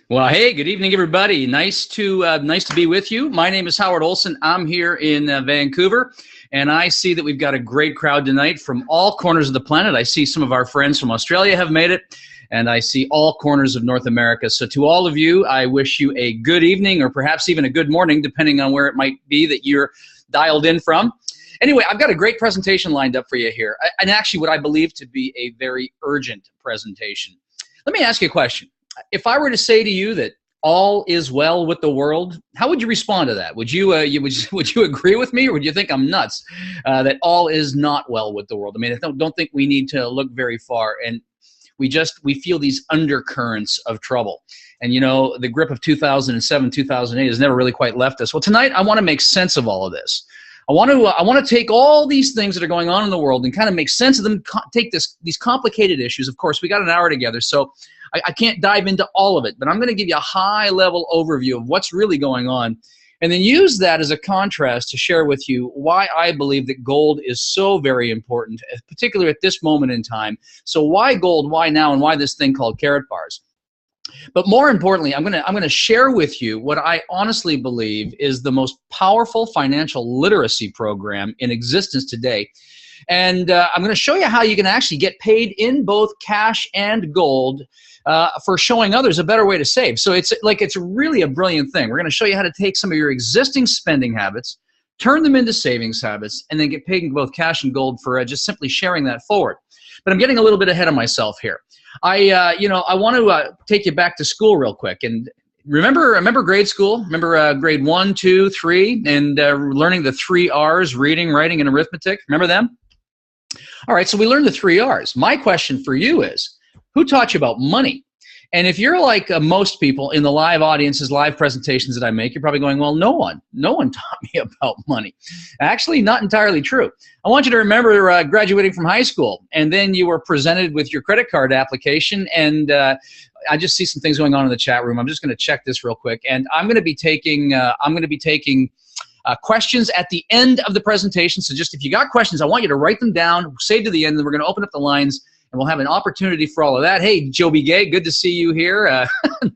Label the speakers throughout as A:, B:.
A: Well, hey, good evening, everybody. Nice to be with you. My name is Howard Olson. I'm here in Vancouver, and I see that we've got a great crowd tonight from all corners of the planet. I see some of our friends from Australia have made it, and I see all corners of North America. So to all of you, I wish you a good evening or perhaps even a good morning, depending on where it might be that you're dialed in from. Anyway, I've got a great presentation lined up for you here, and actually what I believe to be a very urgent presentation. Let me ask you a question. If I were to say to you that all is well with the world, how would you respond to that? Would you agree with me, or would you think I'm nuts that all is not well with the world? I mean, I don't think we need to look very far, and we feel these undercurrents of trouble. And you know, the grip of 2007, 2008 has never really quite left us. Well, tonight I want to make sense of all of this. I want to take all these things that are going on in the world and kind of make sense of them. Take these complicated issues. Of course, we got an hour together, so I can't dive into all of it, but I'm going to give you a high-level overview of what's really going on, and then use that as a contrast to share with you why I believe that gold is so very important, particularly at this moment in time. So why gold, why now, and why this thing called Karatbars? But more importantly, I'm going to share with you what I honestly believe is the most powerful financial literacy program in existence today. And I'm going to show you how you can actually get paid in both cash and gold for showing others a better way to save. So it's really a brilliant thing. We're going to show you how to take some of your existing spending habits, turn them into savings habits, and then get paid in both cash and gold for just simply sharing that forward. But I'm getting a little bit ahead of myself here. I want to take you back to school real quick. And remember grade school? Remember grade 1, 2, 3, and learning the 3 R's, reading, writing, and arithmetic? Remember them? All right, so we learned the 3 R's. My question for you is, who taught you about money? And if you're like most people in the live audiences, live presentations that I make, you're probably going, well, no one taught me about money. Actually, not entirely true. I want you to remember graduating from high school, and then you were presented with your credit card application, and I just see some things going on in the chat room. I'm just going to check this real quick, and I'm going to be taking questions at the end of the presentation. So just if you got questions, I want you to write them down, save to the end, and we're going to open up the lines, and we'll have an opportunity for all of that. Hey, Joby Gay, good to see you here.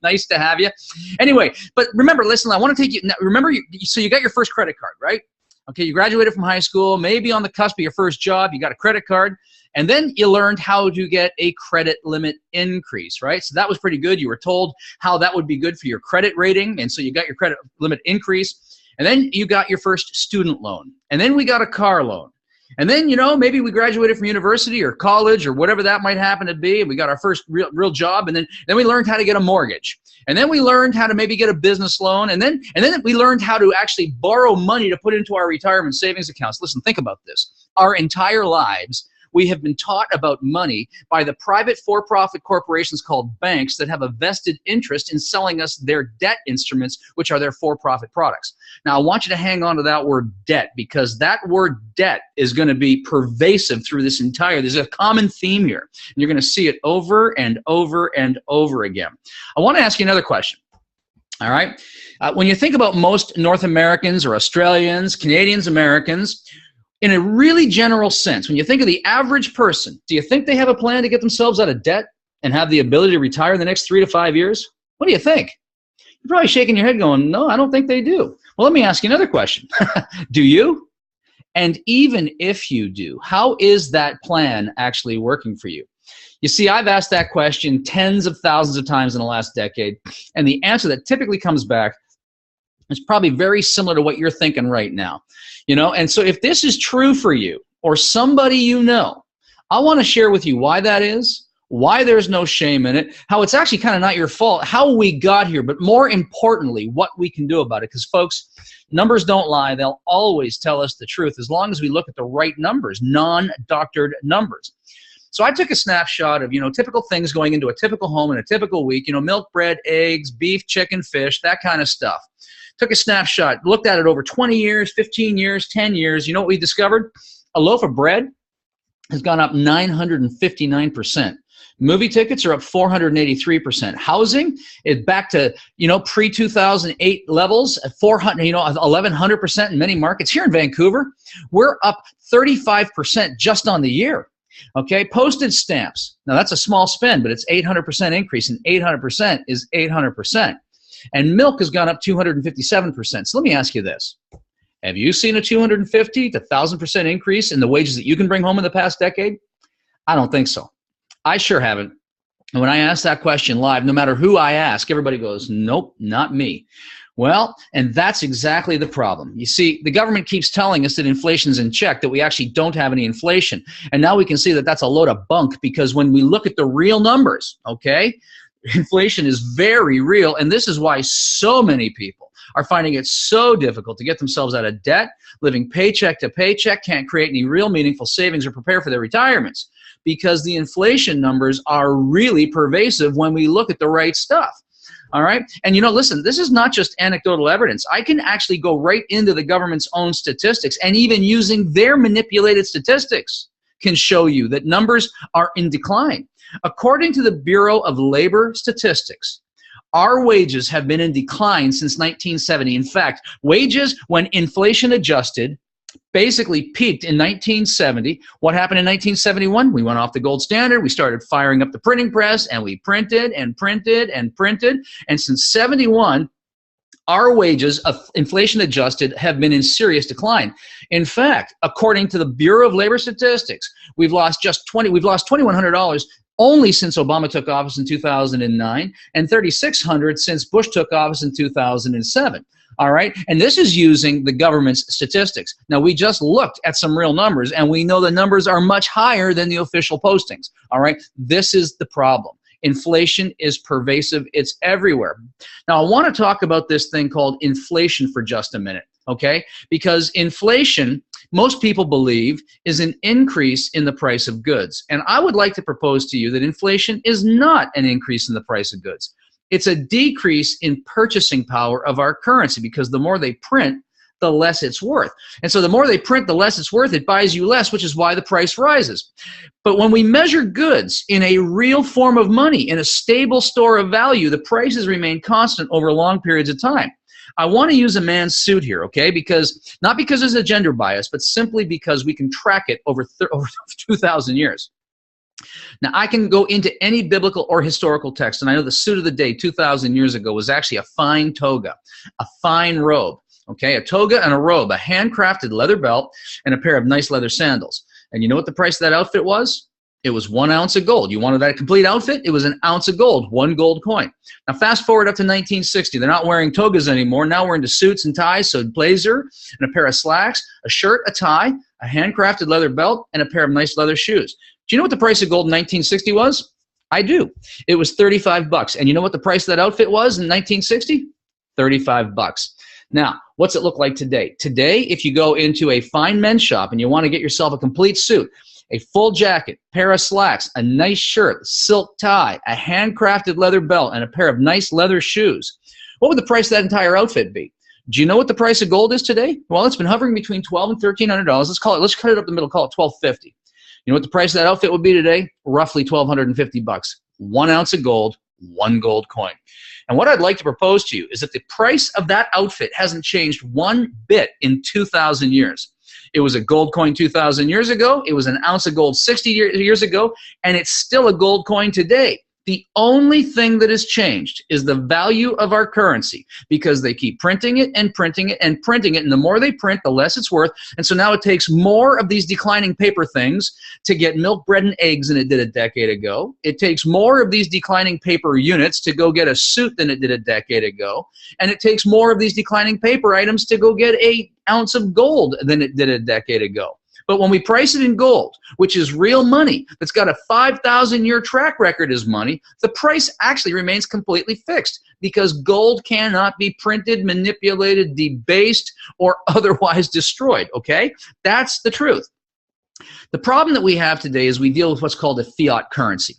A: Nice to have you. Anyway, but remember, listen, I want to take you, remember, so you got your first credit card, right? Okay, you graduated from high school, maybe on the cusp of your first job, you got a credit card, and then you learned how to get a credit limit increase, right? So that was pretty good. You were told how that would be good for your credit rating, and so you got your credit limit increase, and then you got your first student loan, and then we got a car loan. And then, you know, maybe we graduated from university or college or whatever that might happen to be, and we got our first real job, and then we learned how to get a mortgage. And then we learned how to maybe get a business loan, and then we learned how to actually borrow money to put into our retirement savings accounts. Listen, think about this. Our entire lives, we have been taught about money by the private for-profit corporations called banks that have a vested interest in selling us their debt instruments, which are their for-profit products. Now, I want you to hang on to that word debt, because that word debt is going to be pervasive through this there's a common theme here. And you're going to see it over and over and over again. I want to ask you another question. All right? When you think about most North Americans or Australians, Canadians, Americans, in a really general sense, when you think of the average person, do you think they have a plan to get themselves out of debt and have the ability to retire in the next 3 to 5 years? What do you think? You're probably shaking your head going, no, I don't think they do. Well, let me ask you another question. Do you? And even if you do, how is that plan actually working for you? You see, I've asked that question tens of thousands of times in the last decade, and the answer that typically comes back is probably very similar to what you're thinking right now. You know, and so if this is true for you or somebody you know, I want to share with you why that is, why there's no shame in it, how it's actually kind of not your fault, how we got here, but more importantly, what we can do about it. Because, folks, numbers don't lie. They'll always tell us the truth as long as we look at the right numbers, non-doctored numbers. So I took a snapshot of, you know, typical things going into a typical home in a typical week, you know, milk, bread, eggs, beef, chicken, fish, that kind of stuff. Took a snapshot, looked at it over 20 years, 15 years, 10 years. You know what we discovered? A loaf of bread has gone up 959%. Movie tickets are up 483%. Housing is back to, you know, pre-2008 levels at 1,100% in many markets. Here in Vancouver, we're up 35% just on the year. Okay, postage stamps. Now that's a small spend, but it's 800% increase, and 800% is 800%. And milk has gone up 257%. So let me ask you this. Have you seen a 250 to 1,000% increase in the wages that you can bring home in the past decade? I don't think so. I sure haven't. And when I ask that question live, no matter who I ask, everybody goes, nope, not me. Well, and that's exactly the problem. You see, the government keeps telling us that inflation's in check, that we actually don't have any inflation. And now we can see that that's a load of bunk, because when we look at the real numbers, okay, inflation is very real. And this is why so many people are finding it so difficult to get themselves out of debt, living paycheck to paycheck, can't create any real meaningful savings or prepare for their retirements, because the inflation numbers are really pervasive when we look at the right stuff. All right. And, you know, listen, this is not just anecdotal evidence. I can actually go right into the government's own statistics, and even using their manipulated statistics can show you that numbers are in decline. According to the Bureau of Labor Statistics, our wages have been in decline since 1970. In fact, wages, when inflation adjusted, basically peaked in 1970. What happened in 1971? We went off the gold standard. We started firing up the printing press, and we printed and printed and printed. And since 71, our wages, inflation adjusted, have been in serious decline. In fact, according to the Bureau of Labor Statistics, we've lost $2,100 only since Obama took office in 2009, and $3,600 since Bush took office in 2007. All right, and this is using the government's statistics. Now, we just looked at some real numbers, and we know the numbers are much higher than the official postings. All right, this is the problem. Inflation is pervasive. It's everywhere. Now, I want to talk about this thing called inflation for just a minute, okay? Because inflation, most people believe, is an increase in the price of goods. And I would like to propose to you that inflation is not an increase in the price of goods. It's a decrease in purchasing power of our currency, because the more they print, the less it's worth. And so the more they print, the less it's worth. It buys you less, which is why the price rises. But when we measure goods in a real form of money, in a stable store of value, the prices remain constant over long periods of time. I want to use a man's suit here, okay? Because not because there's a gender bias, but simply because we can track it over 2,000 years. Now, I can go into any biblical or historical text, and I know the suit of the day 2,000 years ago was actually a fine toga, a fine robe, okay? A toga and a robe, a handcrafted leather belt, and a pair of nice leather sandals. And you know what the price of that outfit was? It was 1 ounce of gold. You wanted that complete outfit? It was an ounce of gold, 1 gold coin. Now, fast forward up to 1960. They're not wearing togas anymore. Now we're into suits and ties, so a blazer and a pair of slacks, a shirt, a tie, a handcrafted leather belt, and a pair of nice leather shoes. Do you know what the price of gold in 1960 was? I do. It was 35 bucks. And you know what the price of that outfit was in 1960? 35 bucks. Now, what's it look like today? Today, if you go into a fine men's shop and you want to get yourself a complete suit, a full jacket, pair of slacks, a nice shirt, silk tie, a handcrafted leather belt, and a pair of nice leather shoes, what would the price of that entire outfit be? Do you know what the price of gold is today? Well, it's been hovering between $1,200 and $1,300. Let's cut it up the middle, call it $1,250. You know what the price of that outfit would be today? Roughly $1,250. 1 ounce of gold, 1 gold coin. And what I'd like to propose to you is that the price of that outfit hasn't changed one bit in 2,000 years. It was a gold coin 2,000 years ago. It was an ounce of gold 60 years ago. And it's still a gold coin today. The only thing that has changed is the value of our currency, because they keep printing it and printing it and printing it. And the more they print, the less it's worth. And so now it takes more of these declining paper things to get milk, bread, and eggs than it did a decade ago. It takes more of these declining paper units to go get a suit than it did a decade ago. And it takes more of these declining paper items to go get an ounce of gold than it did a decade ago. But when we price it in gold, which is real money, that's got a 5,000-year track record as money, the price actually remains completely fixed, because gold cannot be printed, manipulated, debased, or otherwise destroyed, okay? That's the truth. The problem that we have today is we deal with what's called a fiat currency.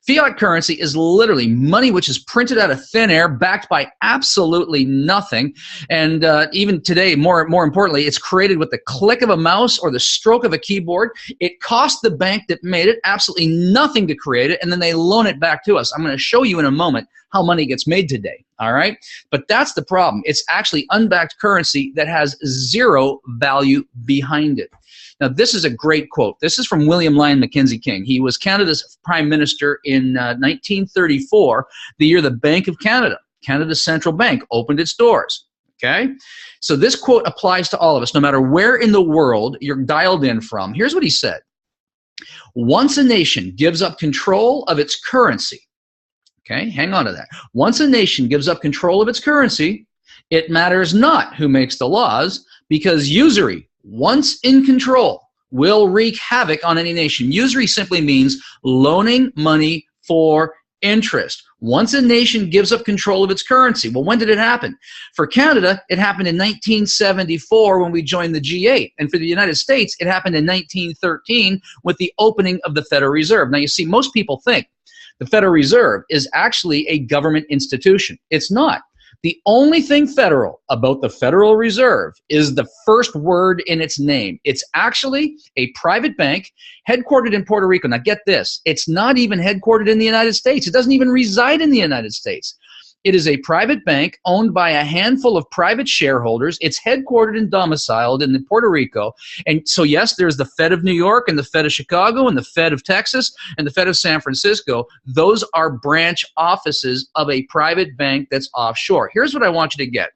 A: Fiat currency is literally money which is printed out of thin air, backed by absolutely nothing. And even today, more importantly, it's created with the click of a mouse or the stroke of a keyboard. It cost the bank that made it absolutely nothing to create it, and then they loan it back to us. I'm going to show you in a moment how money gets made today, all right? But that's the problem. It's actually unbacked currency that has zero value behind it. Now, this is a great quote. This is from William Lyon Mackenzie King. He was Canada's Prime Minister in 1934, the year the Bank of Canada, Canada's central bank, opened its doors. Okay? So this quote applies to all of us, no matter where in the world you're dialed in from. Here's what he said. Once a nation gives up control of its currency, okay, hang on to that. Once a nation gives up control of its currency, it matters not who makes the laws, because usury, once in control, will wreak havoc on any nation. Usury simply means loaning money for interest. Once a nation gives up control of its currency. Well, when did it happen? For Canada, it happened in 1974 when we joined the G8. And for the United States, it happened in 1913 with the opening of the Federal Reserve. Now, you see, most people think the Federal Reserve is actually a government institution. It's not. The only thing federal about the Federal Reserve is the first word in its name. It's actually a private bank headquartered in Puerto Rico. Now get this, it's not even headquartered in the United States. It doesn't even reside in the United States. It is a private bank owned by a handful of private shareholders. It's headquartered and domiciled in Puerto Rico. And so, yes, there's the Fed of New York and the Fed of Chicago and the Fed of Texas and the Fed of San Francisco. Those are branch offices of a private bank that's offshore. Here's what I want you to get.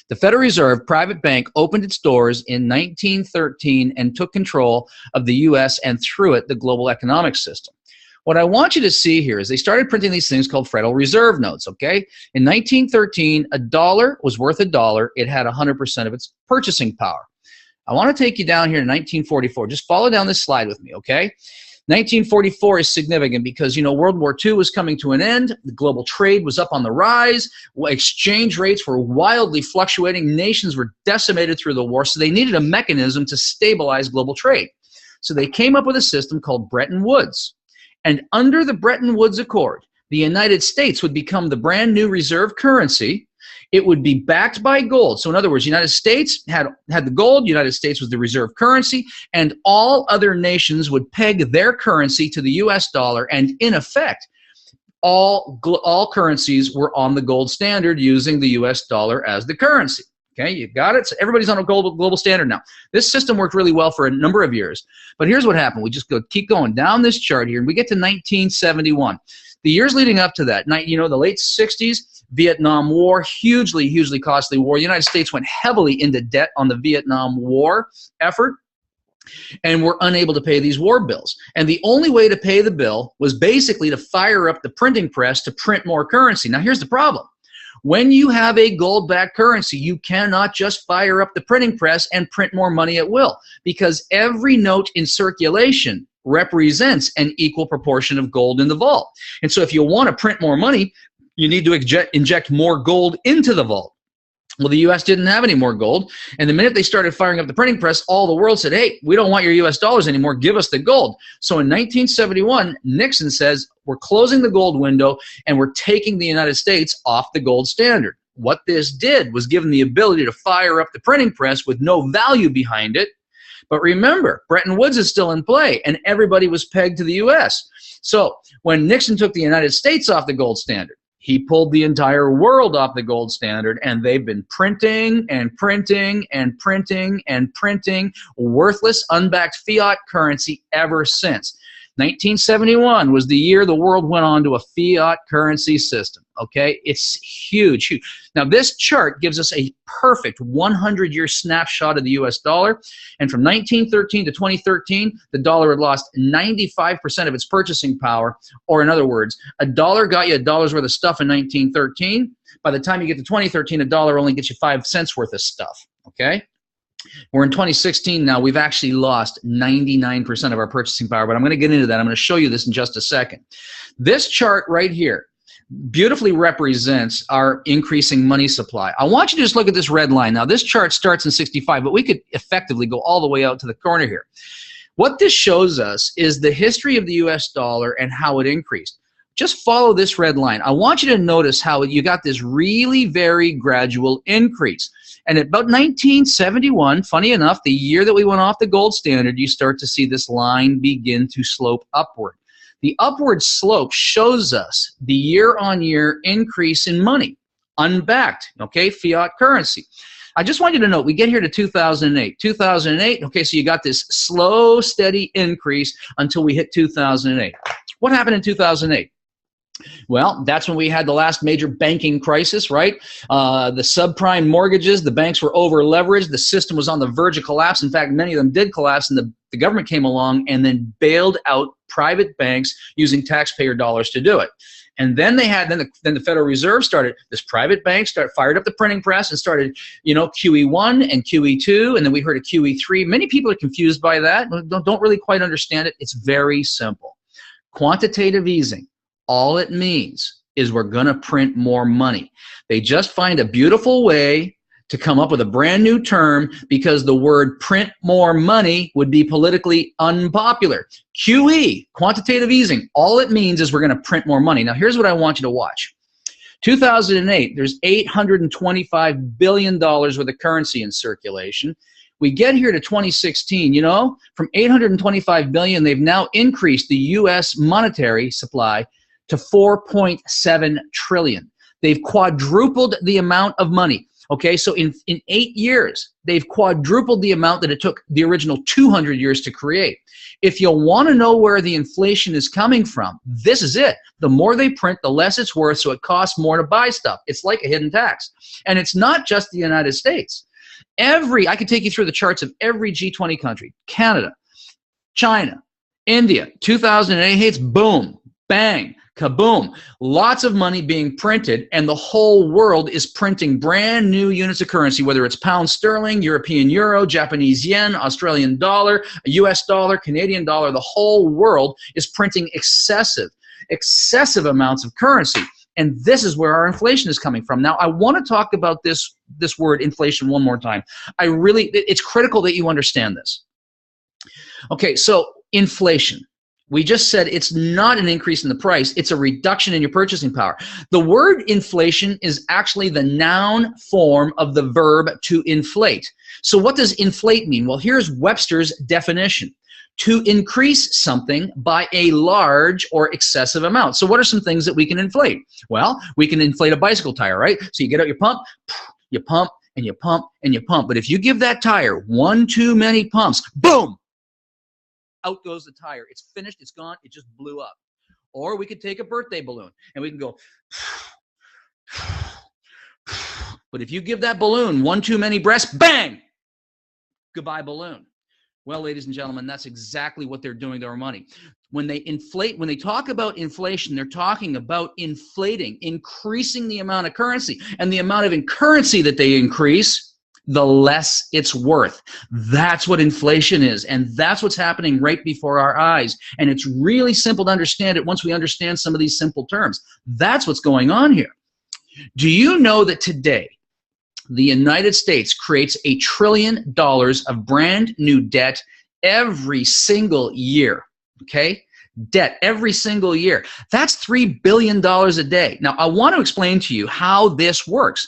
A: The Federal Reserve private bank opened its doors in 1913 and took control of the U.S. and through it the global economic system. What I want you to see here is they started printing these things called Federal Reserve notes, okay? In 1913, a dollar was worth a dollar. It had 100% of its purchasing power. I want to take you down here to 1944. Just follow down this slide with me, okay? 1944 is significant because, you know, World War II was coming to an end. The global trade was up on the rise. Exchange rates were wildly fluctuating. Nations were decimated through the war, so they needed a mechanism to stabilize global trade. So they came up with a system called Bretton Woods. And under the Bretton Woods Accord, the United States would become the brand new reserve currency. It would be backed by gold. So in other words, the United States had the gold, United States was the reserve currency, and all other nations would peg their currency to the US dollar, and in effect, all currencies were on the gold standard using the US dollar as the currency. Okay, you got it? So everybody's on a global standard now. This system worked really well for a number of years. But here's what happened. We just keep going down this chart here, and we get to 1971. The years leading up to that, you know, the late 60s, Vietnam War, hugely costly war. The United States went heavily into debt on the Vietnam War effort, and were unable to pay these war bills. And the only way to pay the bill was basically to fire up the printing press to print more currency. Now, here's the problem. When you have a gold-backed currency, you cannot just fire up the printing press and print more money at will, because every note in circulation represents an equal proportion of gold in the vault. And so if you want to print more money, you need to inject more gold into the vault. Well, the U.S. didn't have any more gold, and the minute they started firing up the printing press, all the world said, hey, we don't want your U.S. dollars anymore, give us the gold. So in 1971, Nixon says, we're closing the gold window, and we're taking the United States off the gold standard. What this did was give them the ability to fire up the printing press with no value behind it. But remember, Bretton Woods is still in play, and everybody was pegged to the U.S. So when Nixon took the United States off the gold standard, he pulled the entire world off the gold standard, and they've been printing and printing and printing and printing worthless, unbacked fiat currency ever since. 1971 was the year the world went on to a fiat currency system, okay? It's huge. Now, this chart gives us a perfect 100-year snapshot of the U.S. dollar, and from 1913 to 2013, the dollar had lost 95% of its purchasing power, or in other words, a dollar got you a dollar's worth of stuff in 1913. By the time you get to 2013, a dollar only gets you 5 cents worth of stuff, okay? We're in 2016 now. We've actually lost 99% of our purchasing power, but I'm going to get into that. I'm going to show you this in just a second. This chart right here beautifully represents our increasing money supply. I want you to just look at this red line. Now, this chart starts in 65, but we could effectively go all the way out to the corner here. What this shows us is the history of the U.S. dollar and how it increased. Just follow this red line. I want you to notice how you got this really very gradual increase. And at about 1971, funny enough, the year that we went off the gold standard, you start to see this line begin to slope upward. The upward slope shows us the year-on-year increase in money, unbacked, okay, fiat currency. I just want you to know, we get here to 2008. 2008, okay, so you got this slow, steady increase until we hit 2008. What happened in 2008? Well, that's when we had the last major banking crisis, right? The subprime mortgages, the banks were over leveraged, the system was on the verge of collapse. In fact, many of them did collapse, and the government came along and then bailed out private banks using taxpayer dollars to do it. And then then the Federal Reserve started, this private bank fired up the printing press and started, QE1 and QE2, and then we heard of QE3. Many people are confused by that, don't really quite understand it. It's very simple. Quantitative easing, all it means is we're going to print more money. They just find a beautiful way to come up with a brand new term because the word print more money would be politically unpopular. QE, quantitative easing, all it means is we're going to print more money. Now, here's what I want you to watch. 2008, there's $825 billion worth of currency in circulation. We get here to 2016, from $825 billion, they've now increased the U.S. monetary supply to $4.7 trillion. They've quadrupled the amount of money. Okay, so in 8 years, they've quadrupled the amount that it took the original 200 years to create. If you want to know where the inflation is coming from, this is it. The more they print, the less it's worth, so it costs more to buy stuff. It's like a hidden tax. And it's not just the United States. I could take you through the charts of every G20 country. Canada, China, India, 2008 hits, boom, bang, kaboom. Lots of money being printed, and the whole world is printing brand new units of currency, whether it's pound sterling, European euro, Japanese yen, Australian dollar, US dollar, Canadian dollar. The whole world is printing excessive amounts of currency. And this is where our inflation is coming from. Now, I want to talk about this word inflation one more time. It's critical that you understand this. Okay, so inflation. We just said it's not an increase in the price, it's a reduction in your purchasing power. The word inflation is actually the noun form of the verb to inflate. So what does inflate mean? Well, here's Webster's definition. To increase something by a large or excessive amount. So what are some things that we can inflate? Well, we can inflate a bicycle tire, right? So you get out your pump, you pump, and you pump, and you pump. But if you give that tire one too many pumps, boom! Out goes the tire. It's finished. It's gone. It just blew up. Or we could take a birthday balloon and we can go. But if you give that balloon one too many breaths, bang! Goodbye balloon. Well, ladies and gentlemen, that's exactly what they're doing to our money. When they talk about inflation, they're talking about inflating, increasing the amount of currency. And the amount of currency that they increase, the less it's worth. That's what inflation is, and that's what's happening right before our eyes. And it's really simple to understand it once we understand some of these simple terms. That's what's going on here. Do you know that today, the United States creates $1 trillion of brand new debt every single year, okay? Debt every single year. That's $3 billion a day. Now, I want to explain to you how this works.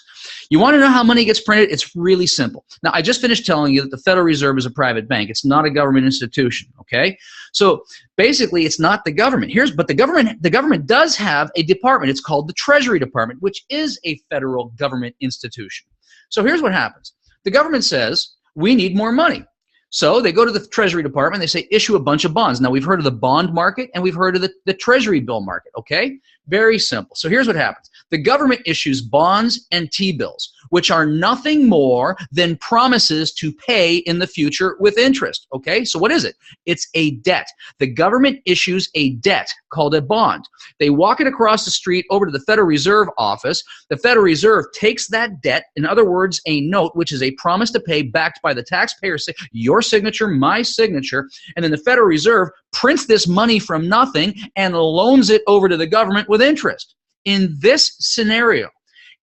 A: You want to know how money gets printed? It's really simple. Now, I just finished telling you that the Federal Reserve is a private bank. It's not a government institution, okay? So basically, it's not the government. But the government does have a department. It's called the Treasury Department, which is a federal government institution. So here's what happens. The government says, we need more money. So they go to the Treasury Department, they say, issue a bunch of bonds. Now, we've heard of the bond market, and we've heard of the Treasury bill market, okay? Very simple. So here's what happens. The government issues bonds and T-bills, which are nothing more than promises to pay in the future with interest, okay? So what is it? It's a debt. The government issues a debt called a bond. They walk it across the street over to the Federal Reserve office. The Federal Reserve takes that debt, in other words, a note, which is a promise to pay backed by the taxpayer, your signature, my signature, and then the Federal Reserve prints this money from nothing and loans it over to the government with interest. In this scenario,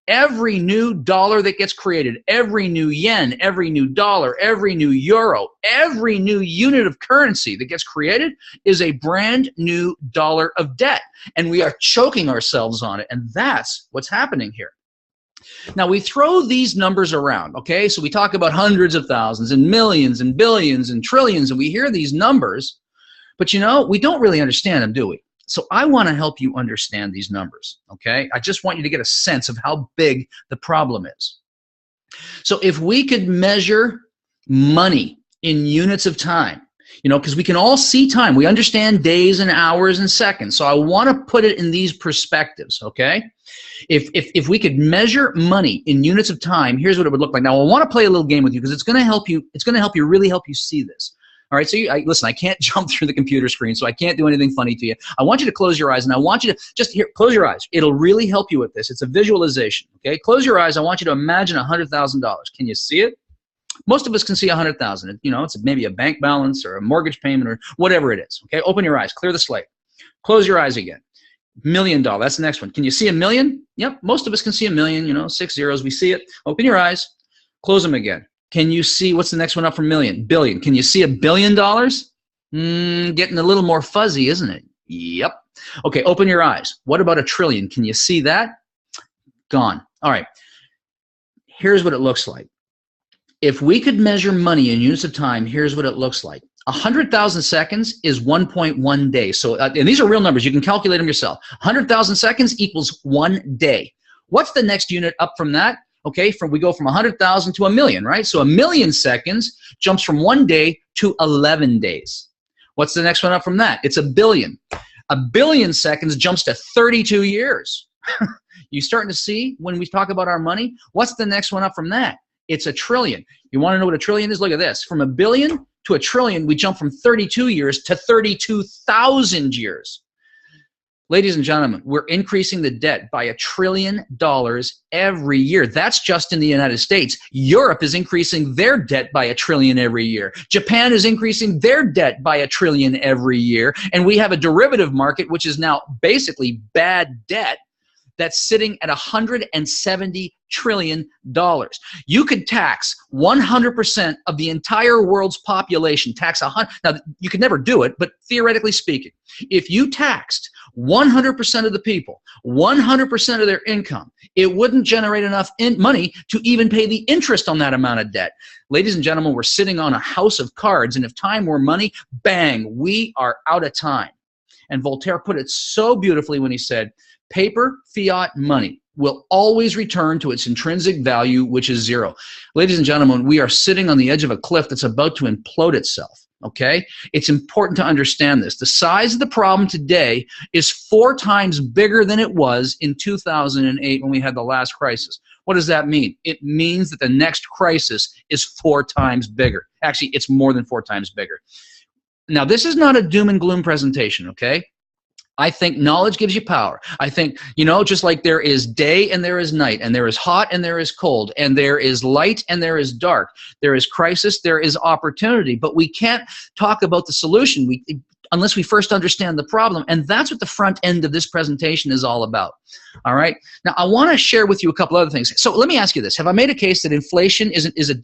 A: every new dollar that gets created, every new yen, every new dollar, every new euro, every new unit of currency that gets created is a brand new dollar of debt. And we are choking ourselves on it. And that's what's happening here. Now, we throw these numbers around, okay? So we talk about hundreds of thousands and millions and billions and trillions, and we hear these numbers, but we don't really understand them, do we? So I want to help you understand these numbers, okay? I just want you to get a sense of how big the problem is. So if we could measure money in units of time, you know, because we can all see time. We understand days and hours and seconds. So I want to put it in these perspectives, okay? If we could measure money in units of time, here's what it would look like. Now, I want to play a little game with you because it's going to help you. It's going to help you, really help you see this. All right, so listen, I can't jump through the computer screen, so I can't do anything funny to you. I want you to close your eyes, and I want you to just close your eyes. It'll really help you with this. It's a visualization, okay? Close your eyes. I want you to imagine $100,000. Can you see it? Most of us can see 100,000. You know, it's maybe a bank balance or a mortgage payment or whatever it is. Okay, open your eyes, clear the slate. Close your eyes again. $1 million. That's the next one. Can you see $1 million? Yep, most of us can see $1 million. You know, 6 zeros. We see it. Open your eyes. Close them again. Can you see what's the next one up from million? Billion. Can you see $1 billion? Getting a little more fuzzy, isn't it? Yep. Okay, open your eyes. What about $1 trillion? Can you see that? Gone. All right. Here's what it looks like. If we could measure money in units of time, here's what it looks like. 100,000 seconds is 1.1 days. So, and these are real numbers. You can calculate them yourself. 100,000 seconds equals 1 day. What's the next unit up from that? Okay, we go from 100,000 to 1 million, right? So 1 million seconds jumps from 1 day to 11 days. What's the next one up from that? It's 1 billion. 1 billion seconds jumps to 32 years. You starting to see when we talk about our money? What's the next one up from that? It's $1 trillion. You want to know what $1 trillion is? Look at this. From 1 billion to $1 trillion, we jump from 32 years to 32,000 years. Ladies and gentlemen, we're increasing the debt by $1 trillion every year. That's just in the United States. Europe is increasing their debt by $1 trillion every year. Japan is increasing their debt by $1 trillion every year. And we have a derivative market, which is now basically bad debt, that's sitting at $170 trillion. You could tax 100% of the entire world's population. Now, you could never do it, but theoretically speaking, if you taxed 100% of the people, 100% of their income, it wouldn't generate enough money to even pay the interest on that amount of debt. Ladies and gentlemen, we're sitting on a house of cards, and if time were money, bang, we are out of time. And Voltaire put it so beautifully when he said, paper, fiat, money will always return to its intrinsic value, which is zero. Ladies and gentlemen, we are sitting on the edge of a cliff that's about to implode itself, okay? It's important to understand this. The size of the problem today is 4 times bigger than it was in 2008 when we had the last crisis. What does that mean? It means that the next crisis is 4 times bigger. Actually, it's more than 4 times bigger. Now, this is not a doom and gloom presentation, okay? I think knowledge gives you power. I think, you know, just like there is day and there is night, and there is hot and there is cold, and there is light and there is dark, there is crisis, there is opportunity, but we can't talk about the solution unless we first understand the problem, and that's what the front end of this presentation is all about. All right? Now, I want to share with you a couple other things. So let me ask you this. Have I made a case that inflation is a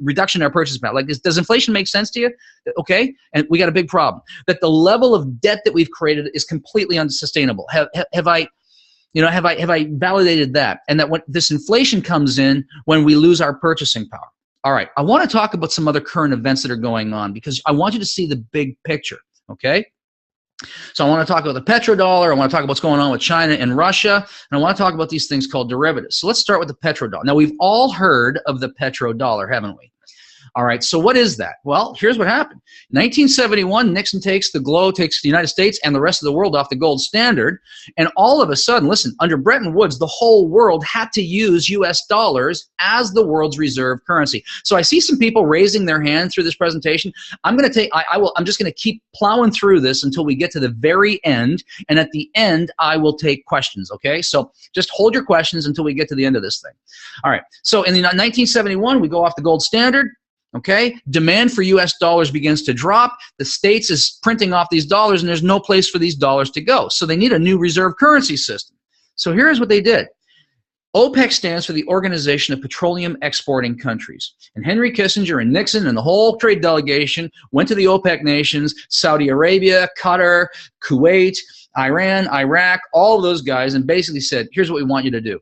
A: reduction in our purchasing power? Like, does inflation make sense to you? Okay? And we got a big problem. That the level of debt that we've created is completely unsustainable. Have I validated that? And that when this inflation comes in when we lose our purchasing power. All right. I want to talk about some other current events that are going on because I want you to see the big picture. Okay? So I want to talk about the petrodollar. I want to talk about what's going on with China and Russia. And I want to talk about these things called derivatives. So let's start with the petrodollar. Now, we've all heard of the petrodollar, haven't we? All right, so what is that? Well, here's what happened. 1971, Nixon takes the United States and the rest of the world off the gold standard, and all of a sudden, listen, under Bretton Woods, the whole world had to use U.S. dollars as the world's reserve currency. So I see some people raising their hand through this presentation. I'm just going to keep plowing through this until we get to the very end, and at the end, I will take questions, okay? So just hold your questions until we get to the end of this thing. All right, so in 1971, we go off the gold standard. Okay, demand for U.S. dollars begins to drop. The States is printing off these dollars, and there's no place for these dollars to go. So they need a new reserve currency system. So here's what they did. OPEC stands for the Organization of Petroleum Exporting Countries. And Henry Kissinger and Nixon and the whole trade delegation went to the OPEC nations, Saudi Arabia, Qatar, Kuwait, Iran, Iraq, all of those guys, and basically said, here's what we want you to do.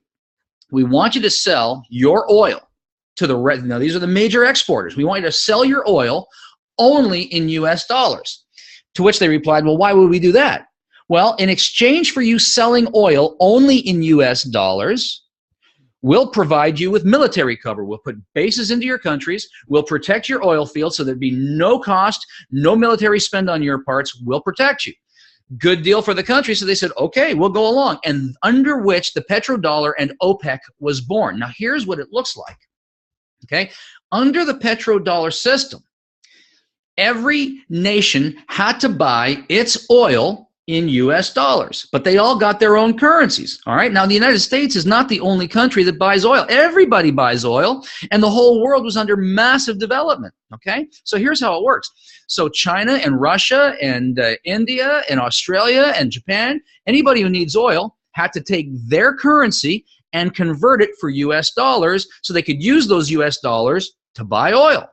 A: We want you to sell your oil to now these are the major exporters. We want you to sell your oil only in U.S. dollars. To which they replied, well, why would we do that? Well, in exchange for you selling oil only in U.S. dollars, We'll provide you with military cover. We'll put bases into your countries. We'll protect your oil fields so there'd be no cost, no military spend on your parts. We'll protect you. Good deal for the country. So they said, okay, we'll go along. And under which the petrodollar and OPEC was born. Now, here's what it looks like. Okay? Under the petrodollar system, every nation had to buy its oil in US dollars, but they all got their own currencies. All right. Now, the United States is not the only country that buys oil. Everybody buys oil, and the whole world was under massive development. Okay. So here's how it works. So China and Russia and India and Australia and Japan, anybody who needs oil had to take their currency and convert it for US dollars so they could use those US dollars to buy oil.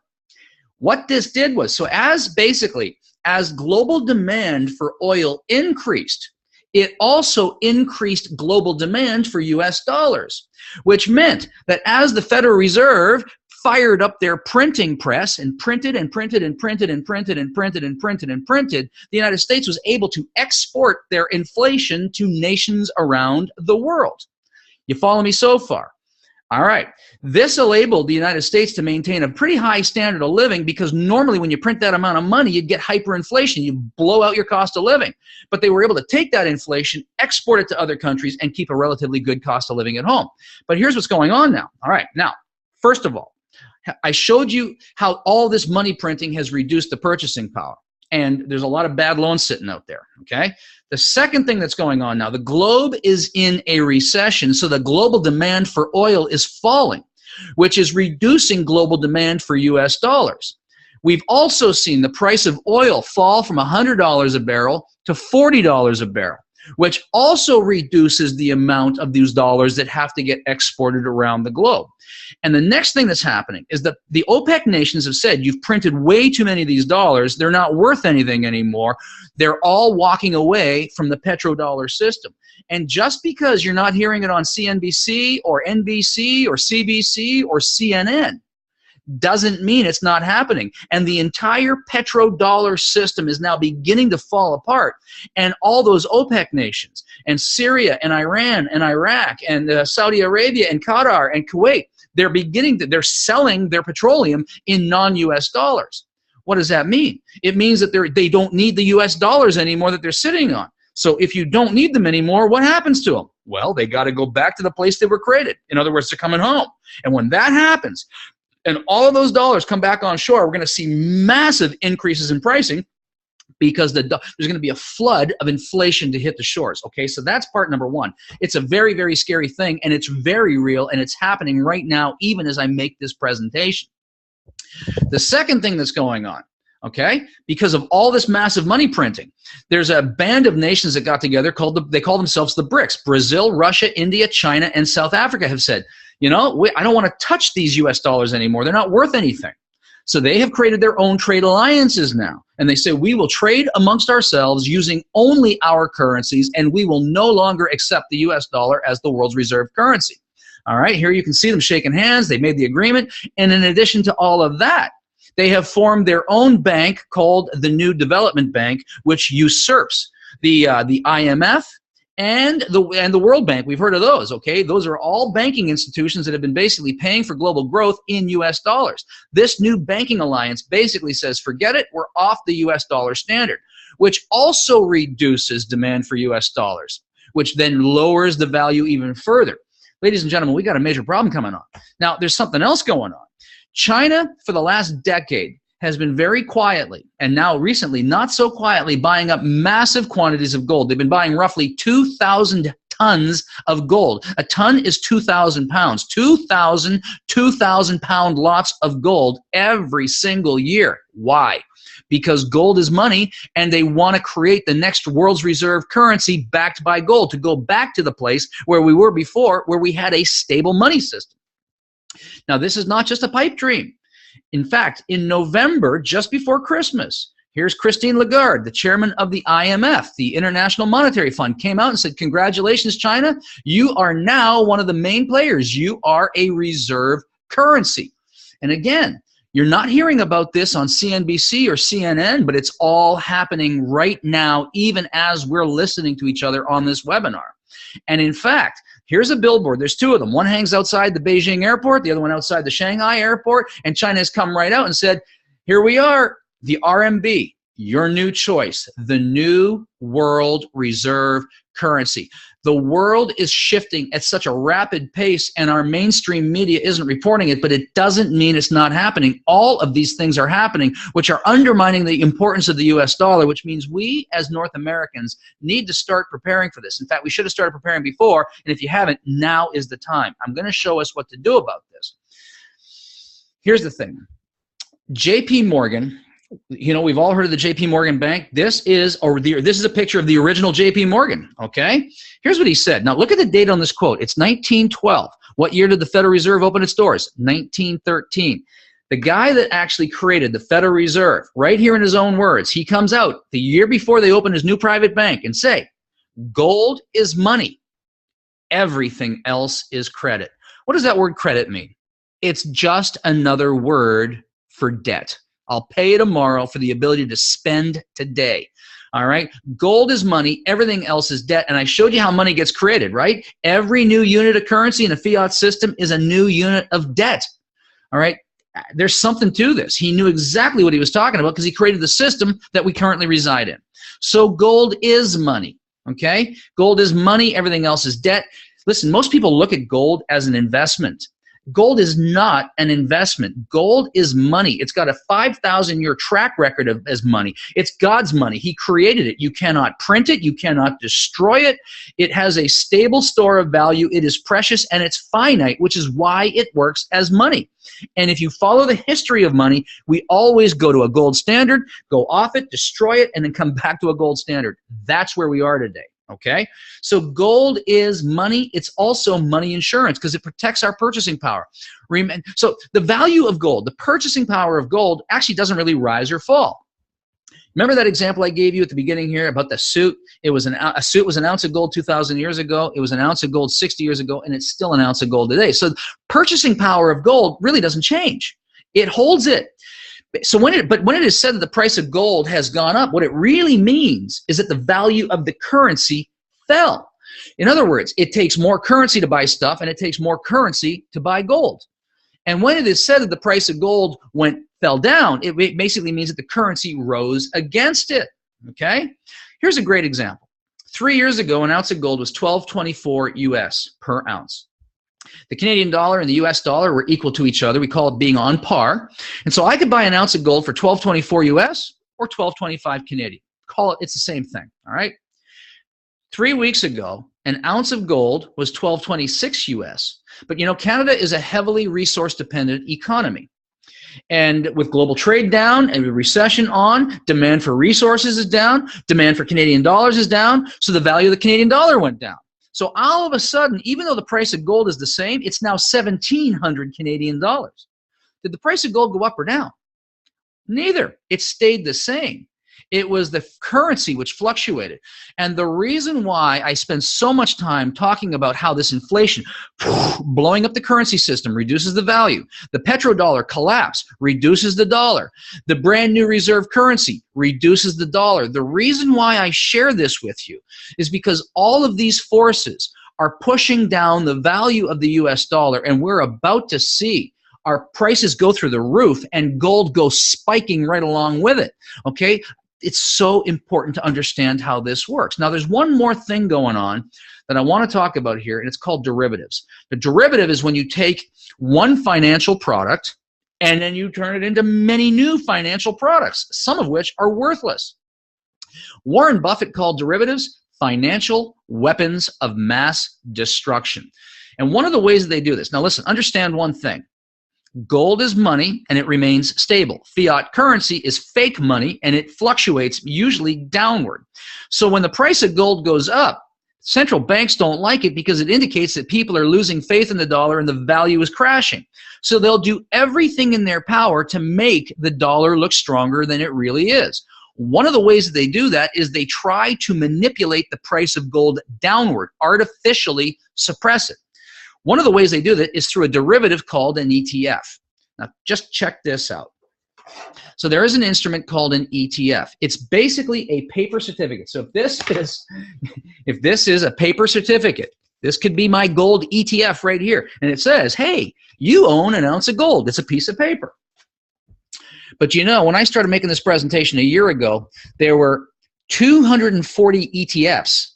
A: What this did was, so as global demand for oil increased, it also increased global demand for US dollars, which meant that as the Federal Reserve fired up their printing press and printed and printed and printed and printed and printed and printed and printed, the United States was able to export their inflation to nations around the world. You follow me so far? All right. This enabled the United States to maintain a pretty high standard of living, because normally when you print that amount of money, you'd get hyperinflation. You blow out your cost of living. But they were able to take that inflation, export it to other countries, and keep a relatively good cost of living at home. But here's what's going on now. All right. Now, first of all, I showed you how all this money printing has reduced the purchasing power. And there's a lot of bad loans sitting out there, okay? The second thing that's going on now, the globe is in a recession, so the global demand for oil is falling, which is reducing global demand for US dollars. We've also seen the price of oil fall from $100 a barrel to $40 a barrel, which also reduces the amount of these dollars that have to get exported around the globe. And the next thing that's happening is that the OPEC nations have said, you've printed way too many of these dollars. They're not worth anything anymore. They're all walking away from the petrodollar system. And just because you're not hearing it on CNBC or NBC or CBC or CNN doesn't mean it's not happening. And the entire petrodollar system is now beginning to fall apart. And all those OPEC nations, and Syria and Iran and Iraq and Saudi Arabia and Qatar and Kuwait, they're selling their petroleum in non-US dollars. What does that mean? It means that they don't need the US dollars anymore that they're sitting on. So if you don't need them anymore, what happens to them? Well, they got to go back to the place they were created. In other words, they're coming home. And when that happens, and all of those dollars come back on shore, we're going to see massive increases in pricing, because there's going to be a flood of inflation to hit the shores. Okay, so that's part number one. It's a very, very scary thing, and it's very real, and it's happening right now, even as I make this presentation. The second thing that's going on, okay, because of all this massive money printing, there's a band of nations that got together they call themselves the BRICS. Brazil, Russia, India, China, and South Africa have said, you know, I don't want to touch these US dollars anymore. They're not worth anything. So they have created their own trade alliances now. And they say, we will trade amongst ourselves using only our currencies, and we will no longer accept the US dollar as the world's reserve currency. All right, here you can see them shaking hands. They made the agreement. And in addition to all of that, they have formed their own bank called the New Development Bank, which usurps the IMF and the World Bank. We've heard of those, okay? Those are all banking institutions that have been basically paying for global growth in US dollars. This new banking alliance basically says, forget it, we're off the US dollar standard, which also reduces demand for US dollars, which then lowers the value even further. Ladies and gentlemen, we got a major problem coming on. Now, there's something else going on. China, for the last decade, has been very quietly, and now recently not so quietly, buying up massive quantities of gold. They've been buying roughly 2,000 tons of gold. A ton is 2,000 pounds. 2,000 pound lots of gold every single year. Why? Because gold is money, and they want to create the next world's reserve currency backed by gold, to go back to the place where we were before, where we had a stable money system. Now, this is not just a pipe dream. In fact, in November, just before Christmas, here's Christine Lagarde, the chairman of the IMF, the International Monetary Fund, came out and said, congratulations, China. You are now one of the main players. You are a reserve currency. And again, you're not hearing about this on CNBC or CNN, but it's all happening right now, even as we're listening to each other on this webinar. And in fact, Here's a billboard. There's two of them. One hangs outside the Beijing airport, the other one outside the Shanghai airport, and China has come right out and said, here we are, the RMB, your new choice, the new world reserve currency. The world is shifting at such a rapid pace, and our mainstream media isn't reporting it, but it doesn't mean it's not happening. All of these things are happening, which are undermining the importance of the US dollar, which means we as North Americans need to start preparing for this. In fact, we should have started preparing before, and if you haven't, now is the time. I'm going to show us what to do about this. Here's the thing. JP Morgan, you know, we've all heard of the JP Morgan Bank. This is a picture of the original JP Morgan, okay? Here's what he said. Now, look at the date on this quote. It's 1912. What year did the Federal Reserve open its doors? 1913. The guy that actually created the Federal Reserve, right here in his own words, he comes out the year before they open his new private bank and say, gold is money. Everything else is credit. What does that word credit mean? It's just another word for debt. I'll pay you tomorrow for the ability to spend today. All right? Gold is money. Everything else is debt. And I showed you how money gets created, right? Every new unit of currency in a fiat system is a new unit of debt. All right? There's something to this. He knew exactly what he was talking about because he created the system that we currently reside in. So gold is money. Okay? Gold is money. Everything else is debt. Listen, most people look at gold as an investment. Gold is not an investment. Gold is money. It's got a 5,000-year track record as money. It's God's money. He created it. You cannot print it. You cannot destroy it. It has a stable store of value. It is precious and it's finite, which is why it works as money. And if you follow the history of money, we always go to a gold standard, go off it, destroy it, and then come back to a gold standard. That's where we are today. Okay, so gold is money. It's also money insurance because it protects our purchasing power. So the value of gold, the purchasing power of gold actually doesn't really rise or fall. Remember that example I gave you at the beginning here about the suit? It was a suit was an ounce of gold 2,000 years ago. It was an ounce of gold 60 years ago, and it's still an ounce of gold today. So purchasing power of gold really doesn't change. It holds it. So when it is said that the price of gold has gone up, what it really means is that the value of the currency fell. In other words, it takes more currency to buy stuff and it takes more currency to buy gold. And when it is said that the price of gold fell down, it basically means that the currency rose against it. Okay? Here's a great example. 3 years ago, an ounce of gold was $12.24 US per ounce. The Canadian dollar and the US dollar were equal to each other. We call it being on par. And so I could buy an ounce of gold for $12.24 US or $12.25 Canadian. Call it, it's the same thing, all right? 3 weeks ago, an ounce of gold was $12.26 US. But you know, Canada is a heavily resource-dependent economy. And with global trade down and recession on, demand for resources is down, demand for Canadian dollars is down, so the value of the Canadian dollar went down. So all of a sudden, even though the price of gold is the same, it's now 1,700 Canadian dollars. Did the price of gold go up or down? Neither. It stayed the same. It was the currency which fluctuated. And the reason why I spend so much time talking about how this inflation, blowing up the currency system, reduces the value. The petrodollar collapse reduces the dollar. The brand new reserve currency reduces the dollar. The reason why I share this with you is because all of these forces are pushing down the value of the US dollar, and we're about to see our prices go through the roof and gold go spiking right along with it. Okay? It's so important to understand how this works. Now, there's one more thing going on that I want to talk about here, and it's called derivatives. The derivative is when you take one financial product and then you turn it into many new financial products, some of which are worthless. Warren Buffett called derivatives financial weapons of mass destruction. And one of the ways that they do this, now listen, understand one thing. Gold is money and it remains stable. Fiat currency is fake money and it fluctuates, usually downward. So when the price of gold goes up, central banks don't like it because it indicates that people are losing faith in the dollar and the value is crashing. So they'll do everything in their power to make the dollar look stronger than it really is. One of the ways that they do that is they try to manipulate the price of gold downward, artificially suppress it. One of the ways they do that is through a derivative called an ETF. Now, just check this out. So there is an instrument called an ETF. It's basically a paper certificate. So if this is a paper certificate, This could be my gold ETF right here. And it says, hey, you own an ounce of gold. It's a piece of paper. But you know, when I started making this presentation a year ago, there were 240 ETFs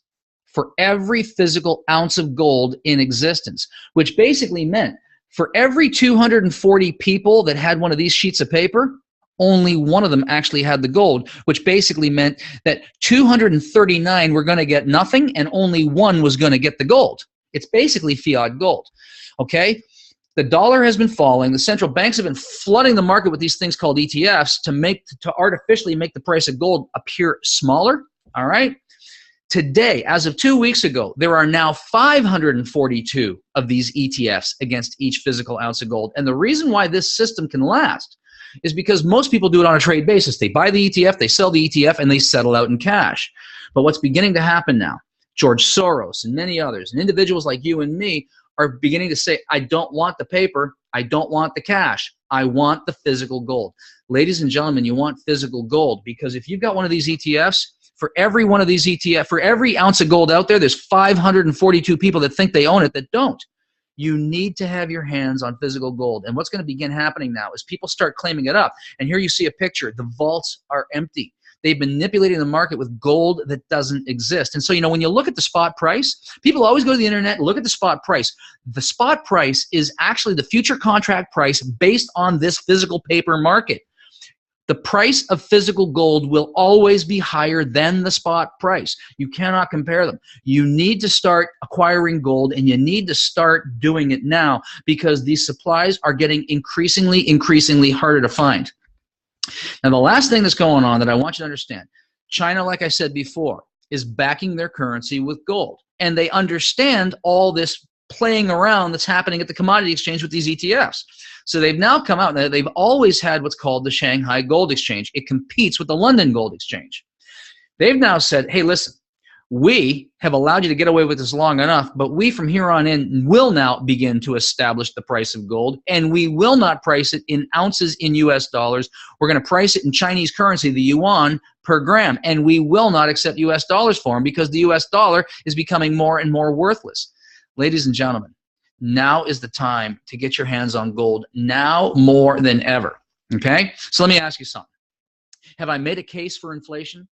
A: for every physical ounce of gold in existence, which basically meant for every 240 people that had one of these sheets of paper, only one of them actually had the gold, which basically meant that 239 were going to get nothing and only one was going to get the gold. It's basically fiat gold, okay? The dollar has been falling. The central banks have been flooding the market with these things called ETFs to artificially make the price of gold appear smaller, all right? Today, as of 2 weeks ago, there are now 542 of these ETFs against each physical ounce of gold. And the reason why this system can last is because most people do it on a trade basis. They buy the ETF, they sell the ETF, and they settle out in cash. But what's beginning to happen now, George Soros and many others, and individuals like you and me are beginning to say, I don't want the paper, I don't want the cash, I want the physical gold. Ladies and gentlemen, you want physical gold because if you've got one of these ETFs, for every one of these ETF, for every ounce of gold out there, there's 542 people that think they own it that don't. You need to have your hands on physical gold. And what's going to begin happening now is people start claiming it up. And here you see a picture. The vaults are empty. They've been manipulating the market with gold that doesn't exist. And so, you know, when you look at the spot price, people always go to the internet and look at the spot price. The spot price is actually the future contract price based on this physical paper market. The price of physical gold will always be higher than the spot price. You cannot compare them. You need to start acquiring gold, and you need to start doing it now because these supplies are getting increasingly harder to find. Now, the last thing that's going on that I want you to understand, China, like I said before, is backing their currency with gold. And they understand all this playing around that's happening at the commodity exchange with these ETFs. So they've now come out, and they've always had what's called the Shanghai Gold Exchange. It competes with the London Gold Exchange. They've now said, hey, listen, we have allowed you to get away with this long enough, but we from here on in will now begin to establish the price of gold, and we will not price it in ounces in US dollars. We're going to price it in Chinese currency, the yuan, per gram, and we will not accept US dollars for them because the US dollar is becoming more and more worthless. Ladies and gentlemen, now is the time to get your hands on gold, now more than ever, okay? So let me ask you something. Have I made a case for inflation?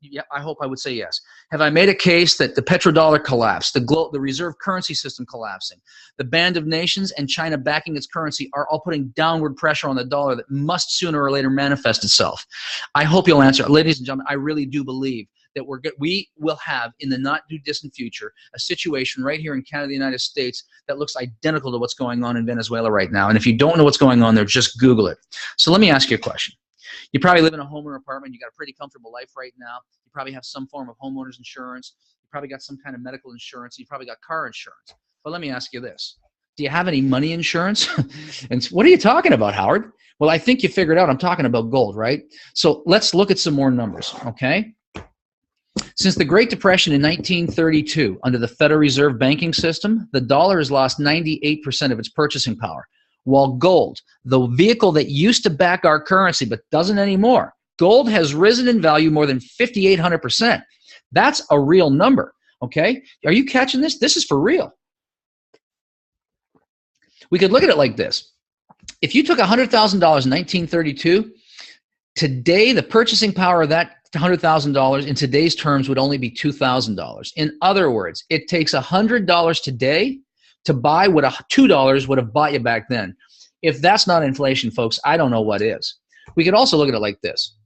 A: Yeah, I hope I would say yes. Have I made a case that the petrodollar collapse, the reserve currency system collapsing, the band of nations and China backing its currency are all putting downward pressure on the dollar that must sooner or later manifest itself? I hope you'll answer. Ladies and gentlemen, I really do believe that we will have in the not too distant future a situation right here in Canada, the United States, that looks identical to what's going on in Venezuela right now. And if you don't know what's going on there, just Google it. So let me ask you a question. You probably live in a home or apartment. You got a pretty comfortable life right now. You probably have some form of homeowner's insurance. You probably got some kind of medical insurance. You probably got car insurance. But let me ask you this. Do you have any money insurance? And what are you talking about, Howard? Well, I think you figured out I'm talking about gold, right? So let's look at some more numbers, okay? Since the Great Depression in 1932, under the Federal Reserve banking system, the dollar has lost 98% of its purchasing power. While gold, the vehicle that used to back our currency but doesn't anymore, gold has risen in value more than 5,800%. That's a real number, okay? Are you catching this? This is for real. We could look at it like this. If you took $100,000 in 1932, today the purchasing power of that $100,000 in today's terms would only be $2,000. In other words, it takes $100 today to buy what $2 would have bought you back then. If that's not inflation, folks, I don't know what is. We could also look at it like this.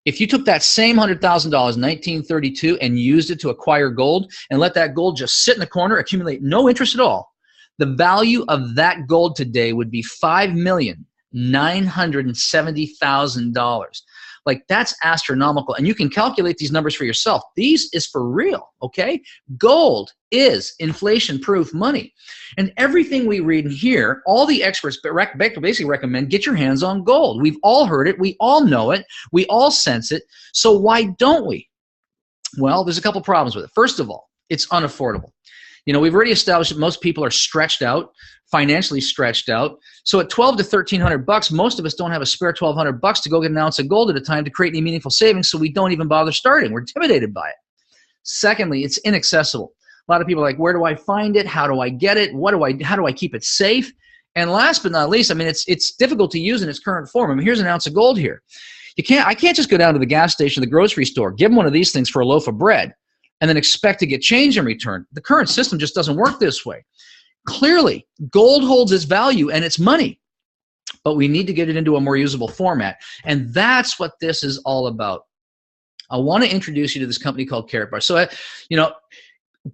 A: If you took that same $100,000 in 1932 and used it to acquire gold and let that gold just sit in the corner, accumulate no interest at all, the value of that gold today would be $5,970,000. Like, that's astronomical. And you can calculate these numbers for yourself. These is for real, okay? Gold is inflation-proof money. And everything we read here, all the experts basically recommend get your hands on gold. We've all heard it. We all know it. We all sense it. So why don't we? Well, there's a couple problems with it. First of all, it's unaffordable. You know, we've already established that most people are stretched out, financially stretched out. So at $1,200 to $1,300, most of us don't have a spare $1,200 to go get an ounce of gold at a time to create any meaningful savings, so we don't even bother starting. We're intimidated by it. Secondly, it's inaccessible. A lot of people are like, where do I find it? How do I get it? How do I keep it safe? And last but not least, I mean, it's difficult to use in its current form. I mean, here's an ounce of gold here. I can't just go down to the gas station, the grocery store, give them one of these things for a loaf of bread, and then expect to get change in return. The current system just doesn't work this way. Clearly, gold holds its value and its money, but we need to get it into a more usable format. And that's what this is all about. I want to introduce you to this company called Karatbars. So,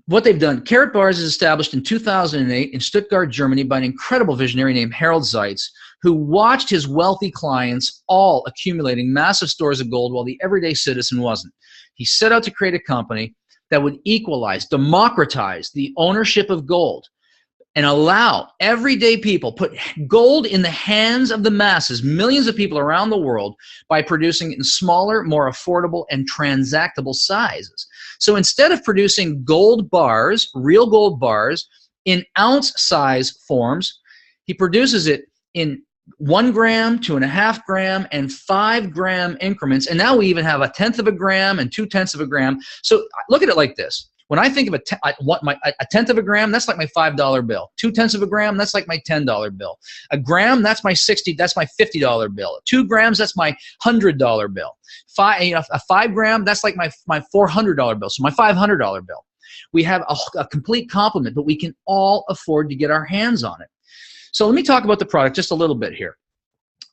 A: what they've done, Karatbars is established in 2008 in Stuttgart, Germany by an incredible visionary named Harold Zeitz, who watched his wealthy clients all accumulating massive stores of gold while the everyday citizen wasn't. He set out to create a company that would equalize, democratize the ownership of gold and allow everyday people, put gold in the hands of the masses, millions of people around the world, by producing it in smaller, more affordable, and transactable sizes. So instead of producing gold bars, real gold bars, in ounce size forms, he produces it in 1 gram, 2.5 gram, and 5 gram increments. And now we even have 1/10 of a gram and 2/10 of a gram. So look at it like this. When I think of a 1/10 of a gram, that's like my $5 bill. 2/10 of a gram, that's like my $10 bill. A gram, that's my $50 bill. 2 grams, that's my $100 bill. A 5 gram, that's like my $400 bill. So my $500 bill. We have a complete complement, but we can all afford to get our hands on it. So let me talk about the product just a little bit here.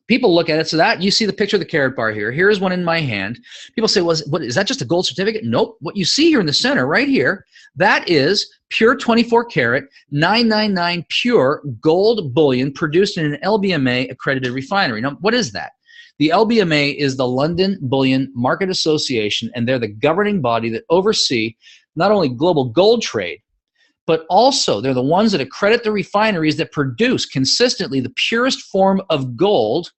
A: People look at it, so that you see the picture of the Karatbar here. Here's one in my hand. People say, well, what, is that just a gold certificate? Nope. What you see here in the center right here, that is pure 24 karat, 999 pure gold bullion produced in an LBMA accredited refinery. Now, what is that? The LBMA is the London Bullion Market Association, and they're the governing body that oversee not only global gold trade, but also they're the ones that accredit the refineries that produce consistently the purest form of gold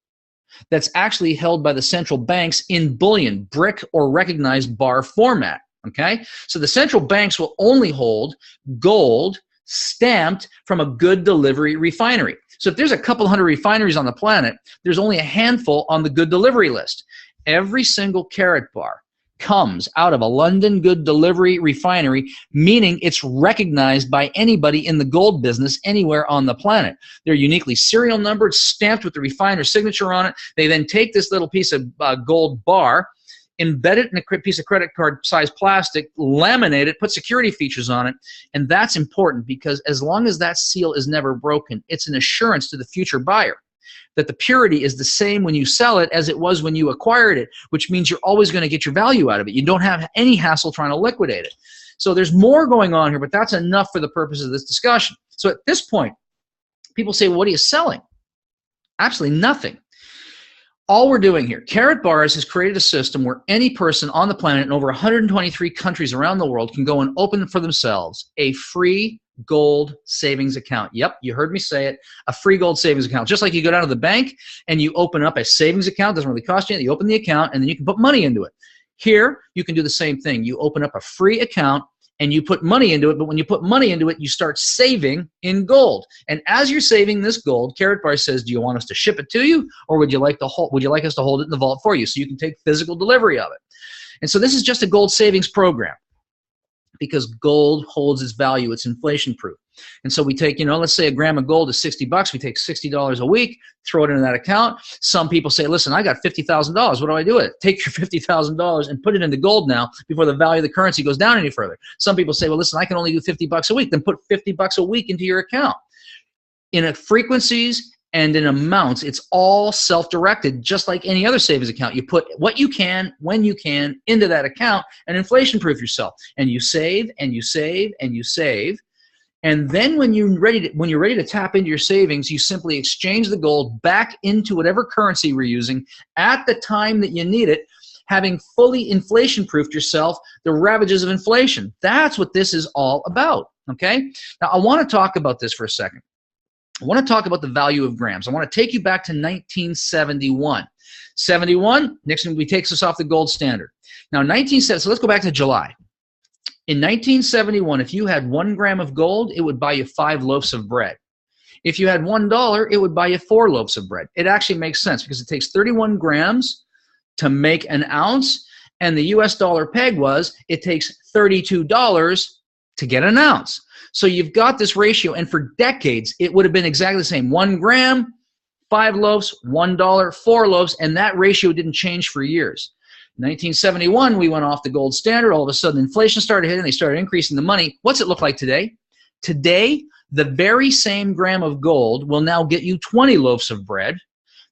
A: that's actually held by the central banks in bullion, brick, or recognized bar format. Okay? So the central banks will only hold gold stamped from a good delivery refinery. So if there's a couple hundred refineries on the planet, there's only a handful on the good delivery list. Every single Karatbar comes out of a London good delivery refinery, meaning it's recognized by anybody in the gold business anywhere on the planet. They're uniquely serial numbered, stamped with the refiner's signature on it. They then take this little piece of gold bar, embed it in a piece of credit card size plastic, laminate it, put security features on it, and that's important because as long as that seal is never broken, it's an assurance to the future buyer that the purity is the same when you sell it as it was when you acquired it, which means you're always going to get your value out of it. You don't have any hassle trying to liquidate it. So there's more going on here, but that's enough for the purpose of this discussion. So at this point, people say, well, what are you selling? Absolutely nothing. All we're doing here, Karatbars has created a system where any person on the planet in over 123 countries around the world can go and open for themselves a free gold savings account. Yep, you heard me say it, a free gold savings account. Just like you go down to the bank and you open up a savings account, doesn't really cost you anything. You open the account and then you can put money into it. Here, you can do the same thing. You open up a free account and you put money into it, but when you put money into it, you start saving in gold. And as you're saving this gold, Karatbars says, do you want us to ship it to you, or would you like us to hold it in the vault for you so you can take physical delivery of it? And so this is just a gold savings program, because gold holds its value. It's inflation proof. And so we take, let's say a gram of gold is $60. We take $60 a week, throw it into that account. Some people say, listen, I got $50,000. What do I do with it? Take your $50,000 and put it into gold now before the value of the currency goes down any further. Some people say, well, listen, I can only do $50 a week. Then put $50 a week into your account. In frequencies and in amounts, it's all self-directed, just like any other savings account. You put what you can, when you can, into that account and inflation-proof yourself. And you save, and you save, and you save. And then when you're ready to tap into your savings, you simply exchange the gold back into whatever currency you're using at the time that you need it, having fully inflation-proofed yourself the ravages of inflation. That's what this is all about, okay? Now, I want to talk about this for a second. I want to talk about the value of grams. I want to take you back to 1971. 71, Nixon takes us off the gold standard. Now, 1970, so let's go back to July. In 1971, if you had 1 gram of gold, it would buy you 5 loaves of bread. If you had $1, it would buy you 4 loaves of bread. It actually makes sense because it takes 31 grams to make an ounce, and the US dollar peg was, it takes $32 to get an ounce. So you've got this ratio, and for decades, it would have been exactly the same. 1 gram, 5 loaves, $1, 4 loaves, and that ratio didn't change for years. In 1971, we went off the gold standard. All of a sudden, inflation started hitting. They started increasing the money. What's it look like today? Today, the very same gram of gold will now get you 20 loaves of bread.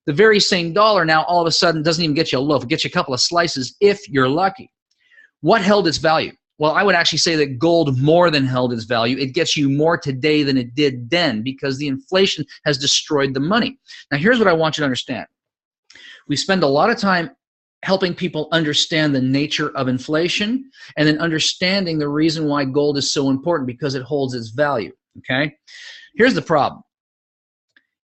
A: The very same dollar now all of a sudden doesn't even get you a loaf. It gets you a couple of slices if you're lucky. What held its value? Well, I would actually say that gold more than held its value. It gets you more today than it did then because the inflation has destroyed the money. Now, here's what I want you to understand. We spend a lot of time helping people understand the nature of inflation and then understanding the reason why gold is so important because it holds its value, okay? Here's the problem.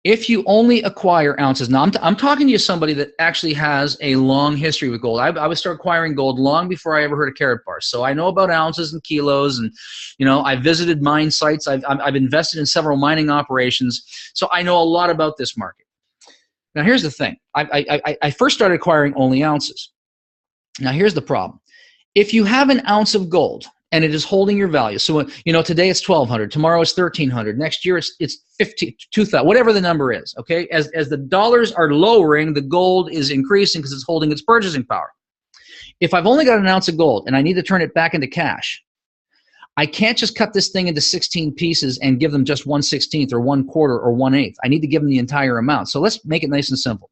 A: If you only acquire ounces, now I'm talking to you somebody that actually has a long history with gold. I would start acquiring gold long before I ever heard of Karatbars. So I know about ounces and kilos, and I visited mine sites. I've invested in several mining operations, so I know a lot about this market. Now here's the thing. I first started acquiring only ounces. Now here's the problem. If you have an ounce of gold and it is holding your value, so today it's 1,200, tomorrow it's 1,300, next year it's 2,000, whatever the number is. Okay, as the dollars are lowering, the gold is increasing because it's holding its purchasing power. If I've only got an ounce of gold and I need to turn it back into cash, I can't just cut this thing into 16 pieces and give them just 1/16 or 1/4 or 1/8. I need to give them the entire amount. So let's make it nice and simple.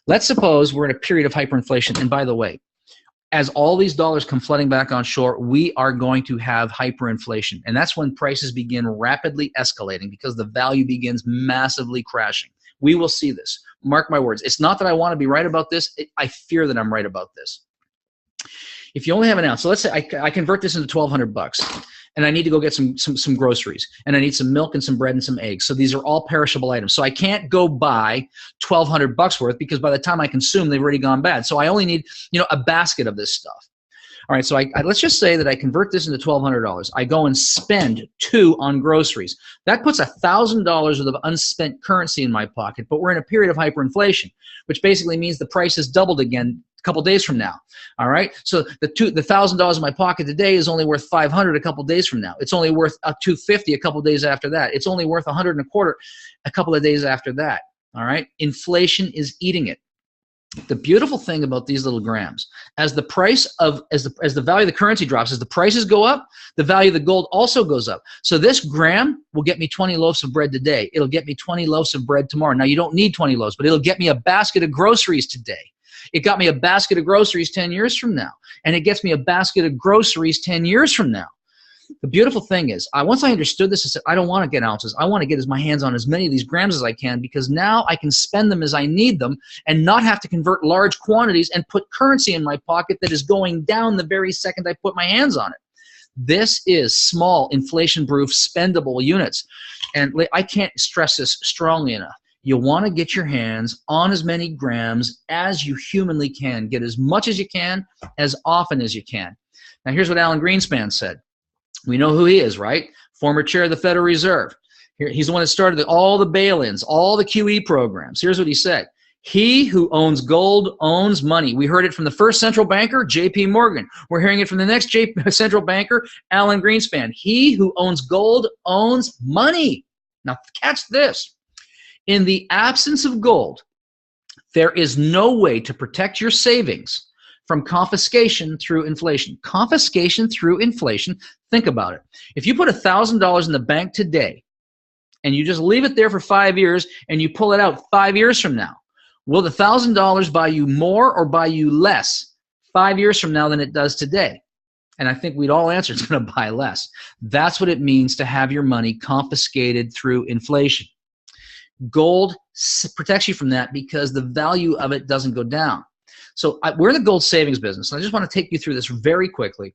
A: Let's suppose we're in a period of hyperinflation. And by the way, as all these dollars come flooding back on shore, we are going to have hyperinflation. And that's when prices begin rapidly escalating because the value begins massively crashing. We will see this. Mark my words. It's not that I want to be right about this. I fear that I'm right about this. If you only have an ounce, so let's say I convert this into $1,200 and I need to go get some groceries and I need some milk and some bread and some eggs. So these are all perishable items. So I can't go buy $1,200 worth because by the time I consume, they've already gone bad. So I only need, a basket of this stuff. All right, so let's just say that I convert this into $1,200. I go and spend $2 on groceries. That puts $1,000 worth of unspent currency in my pocket, but we're in a period of hyperinflation, which basically means the price has doubled again a couple days from now. All right, so the $1,000 in my pocket today is only worth $500 a couple days from now. It's only worth $250 a couple days after that. It's only worth $125 a couple of days after that. All right, inflation is eating it. The beautiful thing about these little grams, as the value of the currency drops, as the prices go up, the value of the gold also goes up. So this gram will get me 20 loaves of bread today. It'll get me 20 loaves of bread tomorrow. Now you don't need 20 loaves, but it'll get me a basket of groceries today. It got me a basket of groceries 10 years from now, and it gets me a basket of groceries 10 years from now. The beautiful thing is, once I understood this, I said, I don't want to get ounces. I want to get my hands on as many of these grams as I can because now I can spend them as I need them and not have to convert large quantities and put currency in my pocket that is going down the very second I put my hands on it. This is small, inflation-proof, spendable units. And I can't stress this strongly enough. You want to get your hands on as many grams as you humanly can. Get as much as you can, as often as you can. Now, here's what Alan Greenspan said. We know who he is, right? Former chair of the Federal Reserve. He's the one that started all the bail-ins, all the QE programs. Here's what he said. He who owns gold owns money. We heard it from the first central banker, J.P. Morgan. We're hearing it from the next central banker, Alan Greenspan. He who owns gold owns money. Now, catch this. In the absence of gold, there is no way to protect your savings from confiscation through inflation. Confiscation through inflation, think about it. If you put $1,000 in the bank today and you just leave it there for 5 years and you pull it out 5 years from now, will the $1,000 buy you more or buy you less 5 years from now than it does today? And I think we'd all answer it's going to buy less. That's what it means to have your money confiscated through inflation. Gold protects you from that because the value of it doesn't go down. So we're in the gold savings business. And I just want to take you through this very quickly.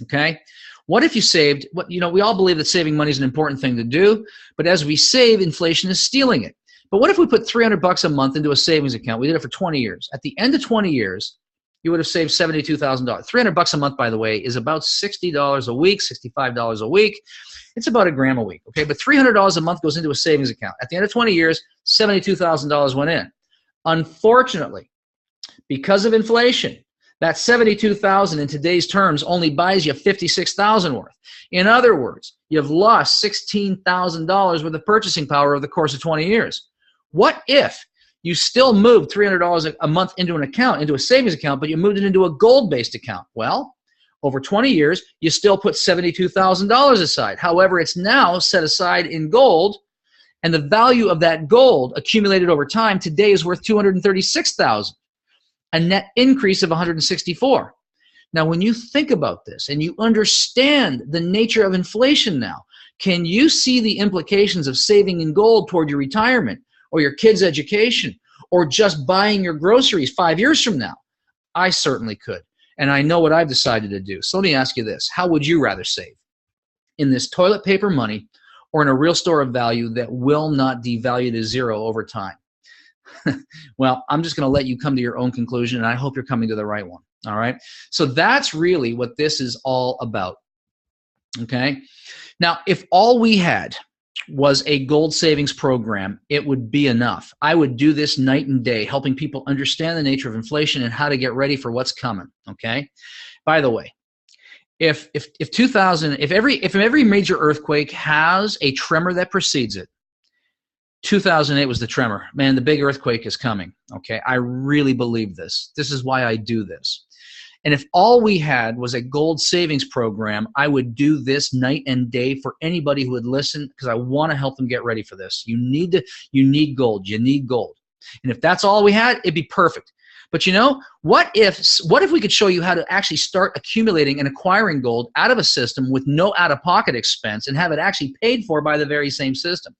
A: Okay? What if you saved, we all believe that saving money is an important thing to do, but as we save, inflation is stealing it. But what if we put $300 a month into a savings account? We did it for 20 years. At the end of 20 years, you would have saved $72,000. $300 a month, by the way, is about $60 a week, $65 a week. It's about $1 a week, okay? But $300 a month goes into a savings account. At the end of 20 years, $72,000 went in. Unfortunately, because of inflation, That $72,000 in today's terms only buys you $56,000 worth. In other words, you've lost $16,000 worth of purchasing power over the course of 20 years. What if you still moved $300 a month into an account, into a savings account, but you moved it into a gold-based account? Well, over 20 years, you still put $72,000 aside. However, it's now set aside in gold, and the value of that gold accumulated over time today is worth $236,000, a net increase of $164,000. Now, when you think about this and you understand the nature of inflation now, can you see the implications of saving in gold toward your retirement or your kids' education or just buying your groceries 5 years from now? I certainly could. And I know what I've decided to do. So let me ask you this. How would you rather save? In this toilet paper money or in a real store of value that will not devalue to zero over time? Well, I'm just going to let you come to your own conclusion, and I hope you're coming to the right one. All right? So that's really what this is all about. Okay? Now, if all we had was a gold savings program, it would be enough. I would do this night and day, helping people understand the nature of inflation and how to get ready for what's coming. Okay? By the way, if every major earthquake has a tremor that precedes it, 2008 was the tremor. Man, the big earthquake is coming. Okay? I really believe this. This is why I do this. And if all we had was a gold savings program, I would do this night and day for anybody who would listen, because I want to help them get ready for this. You need gold. You need gold. And if that's all we had, it'd be perfect. But you know, what if we could show you how to actually start accumulating and acquiring gold out of a system with no out-of-pocket expense and have it actually paid for by the very same system?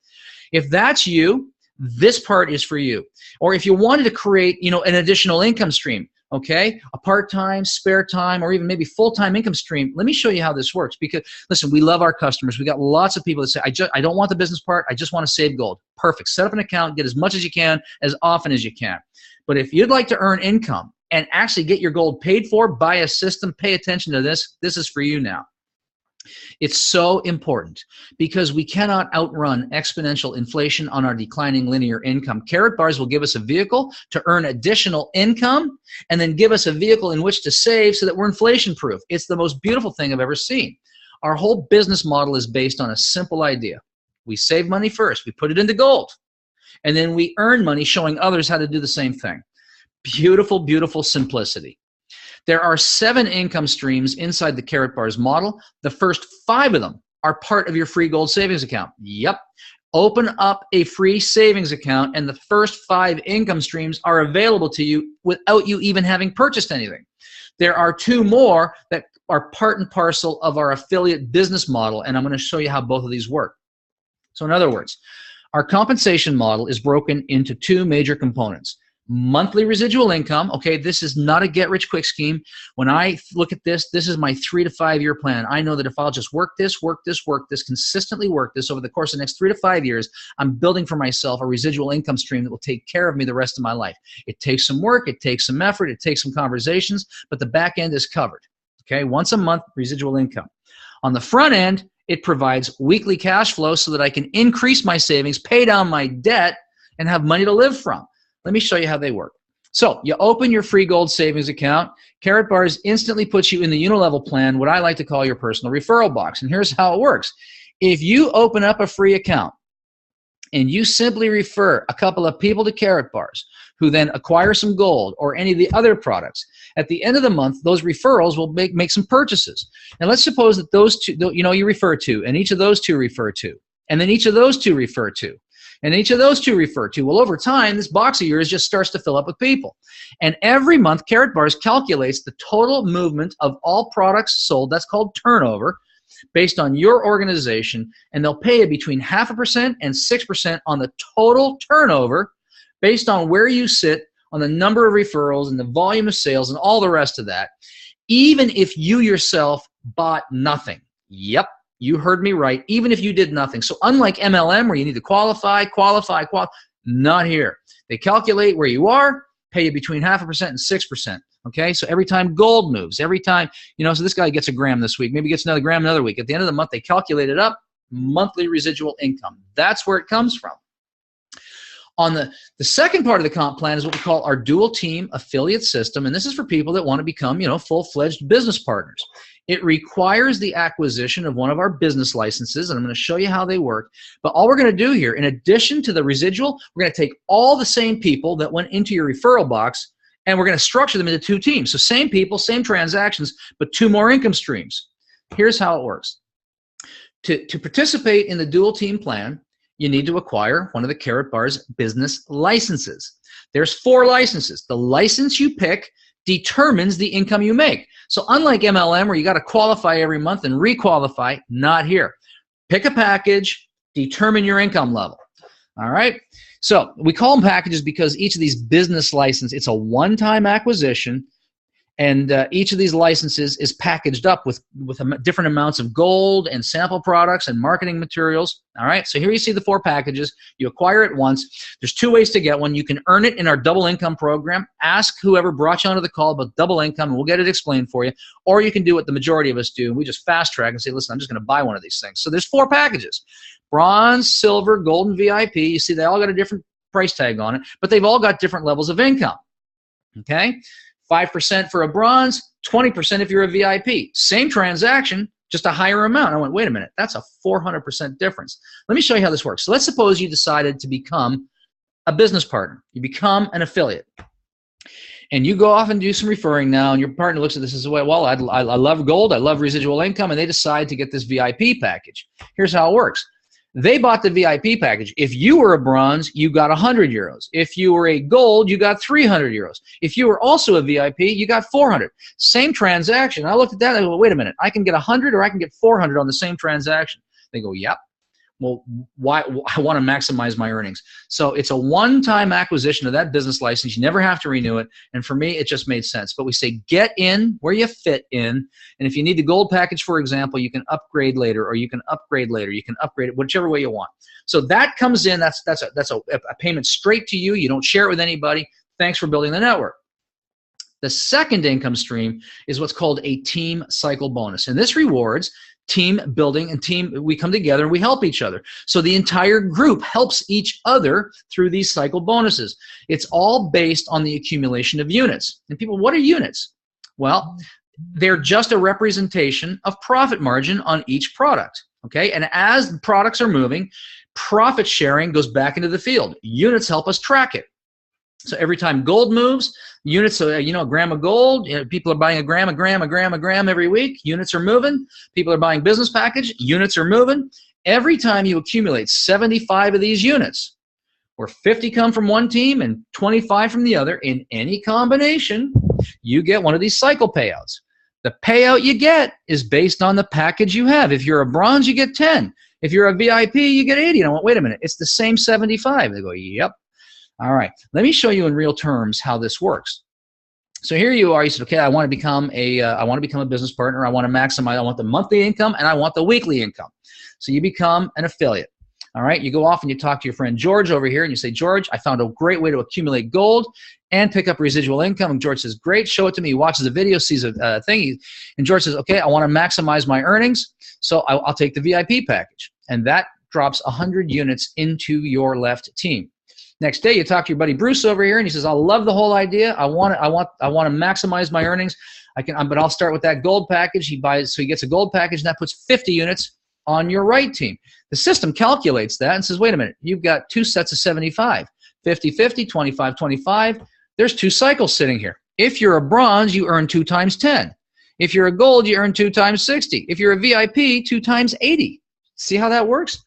A: If that's you, this part is for you. Or if you wanted to create, an additional income stream, okay, a part-time, spare time, or even maybe full-time income stream, let me show you how this works. Because, listen, we love our customers. We got lots of people that say, I don't want the business part, I just want to save gold. Perfect. Set up an account, get as much as you can, as often as you can. But if you'd like to earn income and actually get your gold paid for by a system, pay attention to this. This is for you now. It's so important because we cannot outrun exponential inflation on our declining linear income. Karatbars will give us a vehicle to earn additional income and then give us a vehicle in which to save so that we're inflation proof. It's the most beautiful thing I've ever seen. Our whole business model is based on a simple idea. We save money first. We put it into gold. And then we earn money showing others how to do the same thing. Beautiful, beautiful simplicity. There are 7 income streams inside the Karatbars model. The first 5 of them are part of your free gold savings account. Yep. Open up a free savings account and the first 5 income streams are available to you without you even having purchased anything. There are 2 more that are part and parcel of our affiliate business model, and I'm going to show you how both of these work. So in other words, our compensation model is broken into 2 major components. Monthly residual income. Okay, this is not a get-rich-quick scheme. When I look at this, this is my 3 to 5 year plan. I know that if I'll just work this, consistently work this over the course of the next 3 to 5 years, I'm building for myself a residual income stream that will take care of me the rest of my life. It takes some work, it takes some effort, it takes some conversations, but the back end is covered. Okay, once a month, residual income. On the front end, it provides weekly cash flow so that I can increase my savings, pay down my debt, and have money to live from. Let me show you how they work. So you open your free gold savings account. Karatbars instantly puts you in the unilevel plan, what I like to call your personal referral box. And here's how it works. If you open up a free account and you simply refer a couple of people to Karatbars who then acquire some gold or any of the other products, at the end of the month, those referrals will make some purchases. And let's suppose that those 2, you refer to, and each of those 2 refer to, and then each of those 2 refer to, and each of those 2 refer to. Well, over time, this box of yours just starts to fill up with people. And every month, Karatbars calculates the total movement of all products sold, that's called turnover, based on your organization, and they'll pay you between 0.5% and 6% on the total turnover based on where you sit on the number of referrals and the volume of sales and all the rest of that, even if you yourself bought nothing. Yep. You heard me right, even if you did nothing. So unlike MLM where you need to qualify, not here. They calculate where you are, pay you between 0.5% and 6%. Okay, so every time gold moves, every time, so this guy gets a gram this week, maybe gets another gram another week. At the end of the month, they calculate it up, monthly residual income. That's where it comes from. On the second part of the comp plan is what we call our dual team affiliate system, and this is for people that want to become, full-fledged business partners. It requires the acquisition of one of our business licenses, and I'm going to show you how they work. But all we're going to do here, in addition to the residual, we're going to take all the same people that went into your referral box, and we're going to structure them into 2 teams. So same people, same transactions, but 2 more income streams. Here's how it works. To participate in the dual team plan, you need to acquire one of the Karatbars business licenses. There's 4 licenses. The license you pick determines the income you make. So unlike MLM, where you got to qualify every month and requalify, not here. Pick a package, determine your income level. All right? So we call them packages because each of these business licenses, it's a one-time acquisition, and each of these licenses is packaged up with different amounts of gold and sample products and marketing materials. All right, so here you see the 4 packages. You acquire it once. There's 2 ways to get one. You can earn it in our double income program. Ask whoever brought you onto the call about double income, and we'll get it explained for you. Or you can do what the majority of us do, and we just fast track and say, listen, I'm just going to buy one of these things. So there's 4 packages: bronze, silver, gold, and VIP. You see they all got a different price tag on it, but they've all got different levels of income. Okay? 5% for a bronze, 20% if you're a VIP. Same transaction, just a higher amount. I went, wait a minute, that's a 400% difference. Let me show you how this works. So let's suppose you decided to become a business partner. You become an affiliate. And you go off and do some referring now, and your partner looks at this and says, well, I love gold, I love residual income, and they decide to get this VIP package. Here's how it works. They bought the VIP package. If you were a bronze, you got 100 euros. If you were a gold, you got 300 euros. If you were also a VIP, you got 400. Same transaction. I looked at that and I go, wait a minute, I can get 100 or I can get 400 on the same transaction. They go, yep. Well, why? I want to maximize my earnings. So it's a one-time acquisition of that business license. You never have to renew it. And for me, it just made sense. But we say get in where you fit in. And if you need the gold package, for example, you can upgrade later, or you can upgrade later. You can upgrade it whichever way you want. So that comes in. That's a payment straight to you. You don't share it with anybody. Thanks for building the network. The second income stream is what's called a team cycle bonus. And this rewards team building and we come together and we help each other. So the entire group helps each other through these cycle bonuses. It's all based on the accumulation of units. And people, what are units? Well, they're just a representation of profit margin on each product. Okay, and as the products are moving, profit sharing goes back into the field. Units help us track it. So every time gold moves, units, a gram of gold, people are buying a gram every week. Units are moving. People are buying business package. Units are moving. Every time you accumulate 75 of these units, where 50 come from one team and 25 from the other, in any combination, you get one of these cycle payouts. The payout you get is based on the package you have. If you're a bronze, you get 10. If you're a VIP, you get 80. And I went, wait a minute, it's the same 75. They go, yep. All right, let me show you in real terms how this works. So here you are. You said, okay, I want to become a business partner. I want to maximize. I want the monthly income and I want the weekly income. So you become an affiliate. All right, you go off and you talk to your friend George over here, and you say, George, I found a great way to accumulate gold and pick up residual income. And George says, great, show it to me. He watches a video, sees a thing, and George says, okay, I want to maximize my earnings, so I'll take the VIP package, and that drops 100 units into your left team. Next day, you talk to your buddy Bruce over here, and he says, "I love the whole idea. I want to maximize my earnings. But I'll start with that gold package." He gets a gold package, and that puts 50 units on your right team. The system calculates that and says, "Wait a minute, you've got 2 sets of 75, 50-50, 25-25. There's 2 cycles sitting here. If you're a bronze, you earn 2 times 10. If you're a gold, you earn 2 times 60. If you're a VIP, 2 times 80. See how that works?"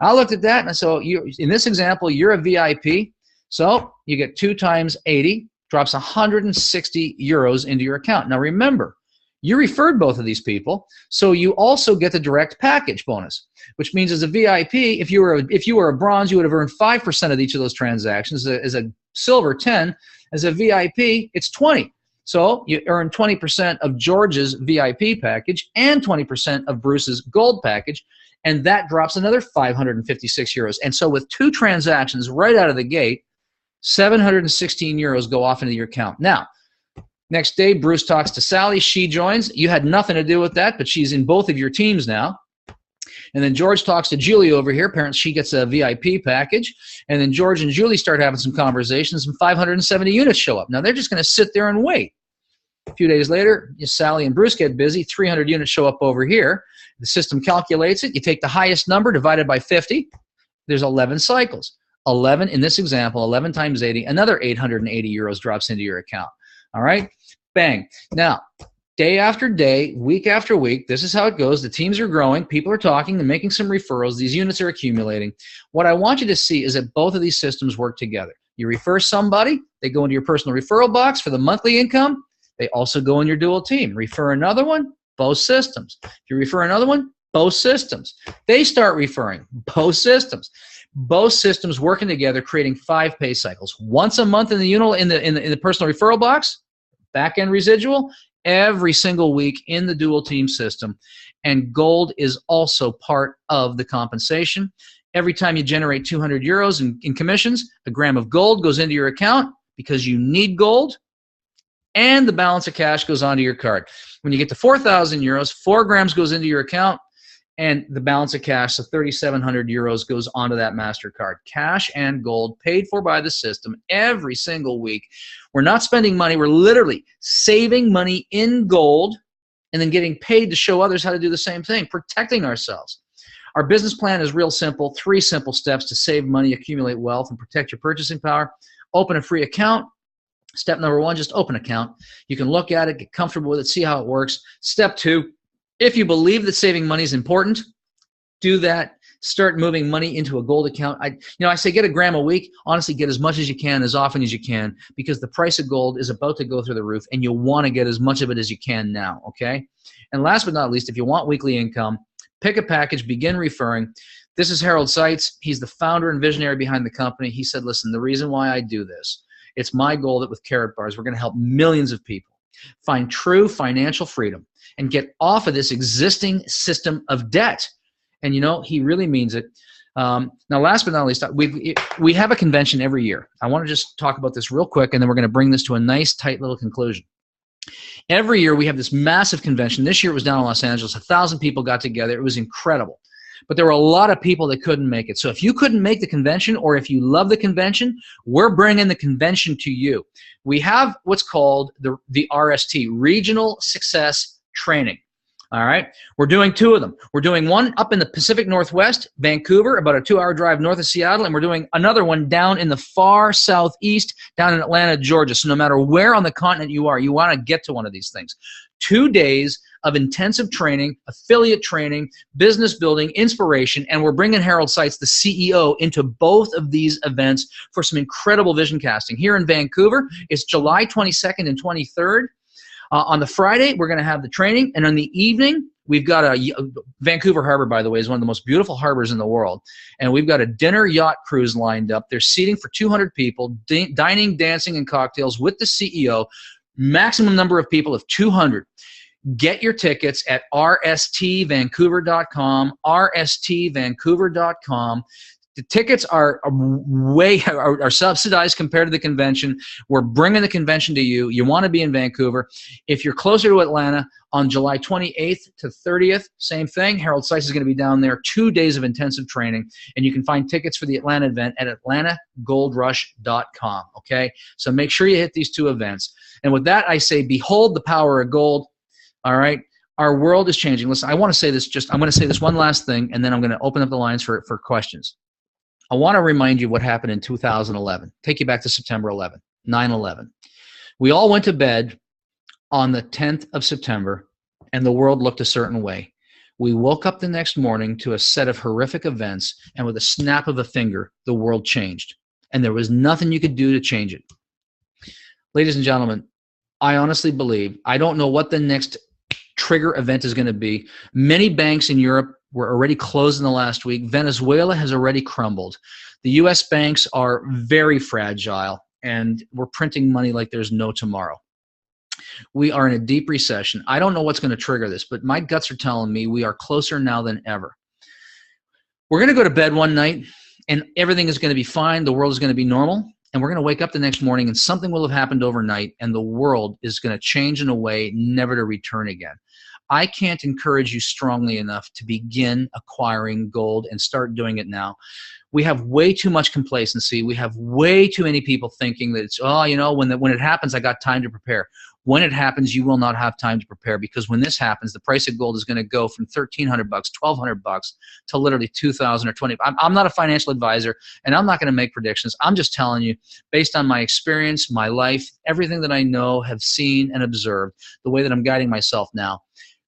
A: I looked at that, and so in this example, you're a VIP, so you get 2 times 80, drops 160 euros into your account. Now remember, you referred both of these people, so you also get the direct package bonus, which means as a VIP, if you were a bronze, you would have earned 5% of each of those transactions. As a silver, 10. As a VIP, it's 20. So you earn 20% of George's VIP package and 20% of Bruce's gold package, and that drops another 556 euros. And so with 2 transactions right out of the gate, 716 euros go off into your account. Now, next day, Bruce talks to Sally. She joins. You had nothing to do with that, but she's in both of your teams now. And then George talks to Julie over here. Apparently she gets a VIP package. And then George and Julie start having some conversations, and 570 units show up. Now they're just going to sit there and wait. A few days later, Sally and Bruce get busy. 300 units show up over here. The system calculates it. You take the highest number divided by 50. There's 11 cycles. 11, in this example, 11 times 80, another 880 euros drops into your account. All right? Bang. Now, day after day, week after week, this is how it goes. The teams are growing. People are talking and making some referrals. These units are accumulating. What I want you to see is that both of these systems work together. You refer somebody, they go into your personal referral box for the monthly income. They also go in your dual team. Refer another one, both systems. If you refer another one, both systems. They start referring, both systems. Both systems working together, creating 5 pay cycles. Once a month in the in the personal referral box, back-end residual, every single week in the dual team system. And gold is also part of the compensation. Every time you generate 200 euros in commissions, a gram of gold goes into your account because you need gold. And the balance of cash goes onto your card. When you get to 4,000 euros, 4 grams goes into your account, and the balance of cash, so 3,700 euros, goes onto that MasterCard. Cash and gold paid for by the system every single week. We're not spending money. We're literally saving money in gold and then getting paid to show others how to do the same thing, protecting ourselves. Our business plan is real simple. 3 simple steps to save money, accumulate wealth, and protect your purchasing power. Open a free account. Step number 1, just open an account. You can look at it, get comfortable with it, see how it works. Step 2, if you believe that saving money is important, do that. Start moving money into a gold account. I say get a gram a week. Honestly, get as much as you can, as often as you can, because the price of gold is about to go through the roof, and you want to get as much of it as you can now, okay? And last but not least, if you want weekly income, pick a package, begin referring. This is Harold Seitz. He's the founder and visionary behind the company. He said, listen, the reason why I do this, it's my goal that with Karatbars, we're going to help millions of people find true financial freedom and get off of this existing system of debt. And, he really means it. Now, last but not least, we have a convention every year. I want to just talk about this real quick, and then we're going to bring this to a nice, tight little conclusion. Every year, we have this massive convention. This year, it was down in Los Angeles. 1,000 people got together. It was incredible. But there were a lot of people that couldn't make it. So if you couldn't make the convention, or if you love the convention, we're bringing the convention to you. We have what's called the RST, Regional Success Training. All right? We're doing 2 of them. We're doing one up in the Pacific Northwest, Vancouver, about a 2-hour drive north of Seattle, and we're doing another one down in the far southeast, down in Atlanta, Georgia. So no matter where on the continent you are, you want to get to one of these things. 2 days of intensive training, affiliate training, business building, inspiration, and we're bringing Harold Seitz, the CEO, into both of these events for some incredible vision casting. Here in Vancouver, it's July 22nd and 23rd. On the Friday, we're going to have the training, and on the evening, we've got Vancouver Harbor, by the way, is one of the most beautiful harbors in the world, and we've got a dinner yacht cruise lined up. There's seating for 200 people, dining, dancing, and cocktails with the CEO, maximum number of people of 200. Get your tickets at rstvancouver.com, rstvancouver.com. The tickets are subsidized compared to the convention. We're bringing the convention to you. You want to be in Vancouver. If you're closer to Atlanta, on July 28th to 30th, same thing. Harold Seitz is going to be down there, 2 days of intensive training, and you can find tickets for the Atlanta event at atlantagoldrush.com, okay? So make sure you hit these 2 events. And with that, I say, behold the power of gold. All right? Our world is changing. Listen, I'm going to say this one last thing, and then I'm going to open up the lines for questions. I want to remind you what happened in 2011. Take you back to September 11, 9/11. We all went to bed on the 10th of September, and the world looked a certain way. We woke up the next morning to a set of horrific events, and with a snap of a finger, the world changed. And there was nothing you could do to change it. Ladies and gentlemen, I honestly believe, I don't know what the next trigger event is going to be. Many banks in Europe were already closed in the last week. Venezuela has already crumbled. The U.S. banks are very fragile, and we're printing money like there's no tomorrow. We are in a deep recession. I don't know what's going to trigger this, but my guts are telling me we are closer now than ever. We're going to go to bed one night, and everything is going to be fine. The world is going to be normal, and we're going to wake up the next morning, and something will have happened overnight, and the world is going to change in a way never to return again. I can't encourage you strongly enough to begin acquiring gold and start doing it now. We have way too much complacency. We have way too many people thinking that it's, oh, you know, when it happens, I got time to prepare. When it happens, you will not have time to prepare, because when this happens, the price of gold is going to go from $1,300, $1,200 to literally $2,000 or $20,000. I'm not a financial advisor, and I'm not going to make predictions. I'm just telling you, based on my experience, my life, everything that I know, have seen, and observed, the way that I'm guiding myself now.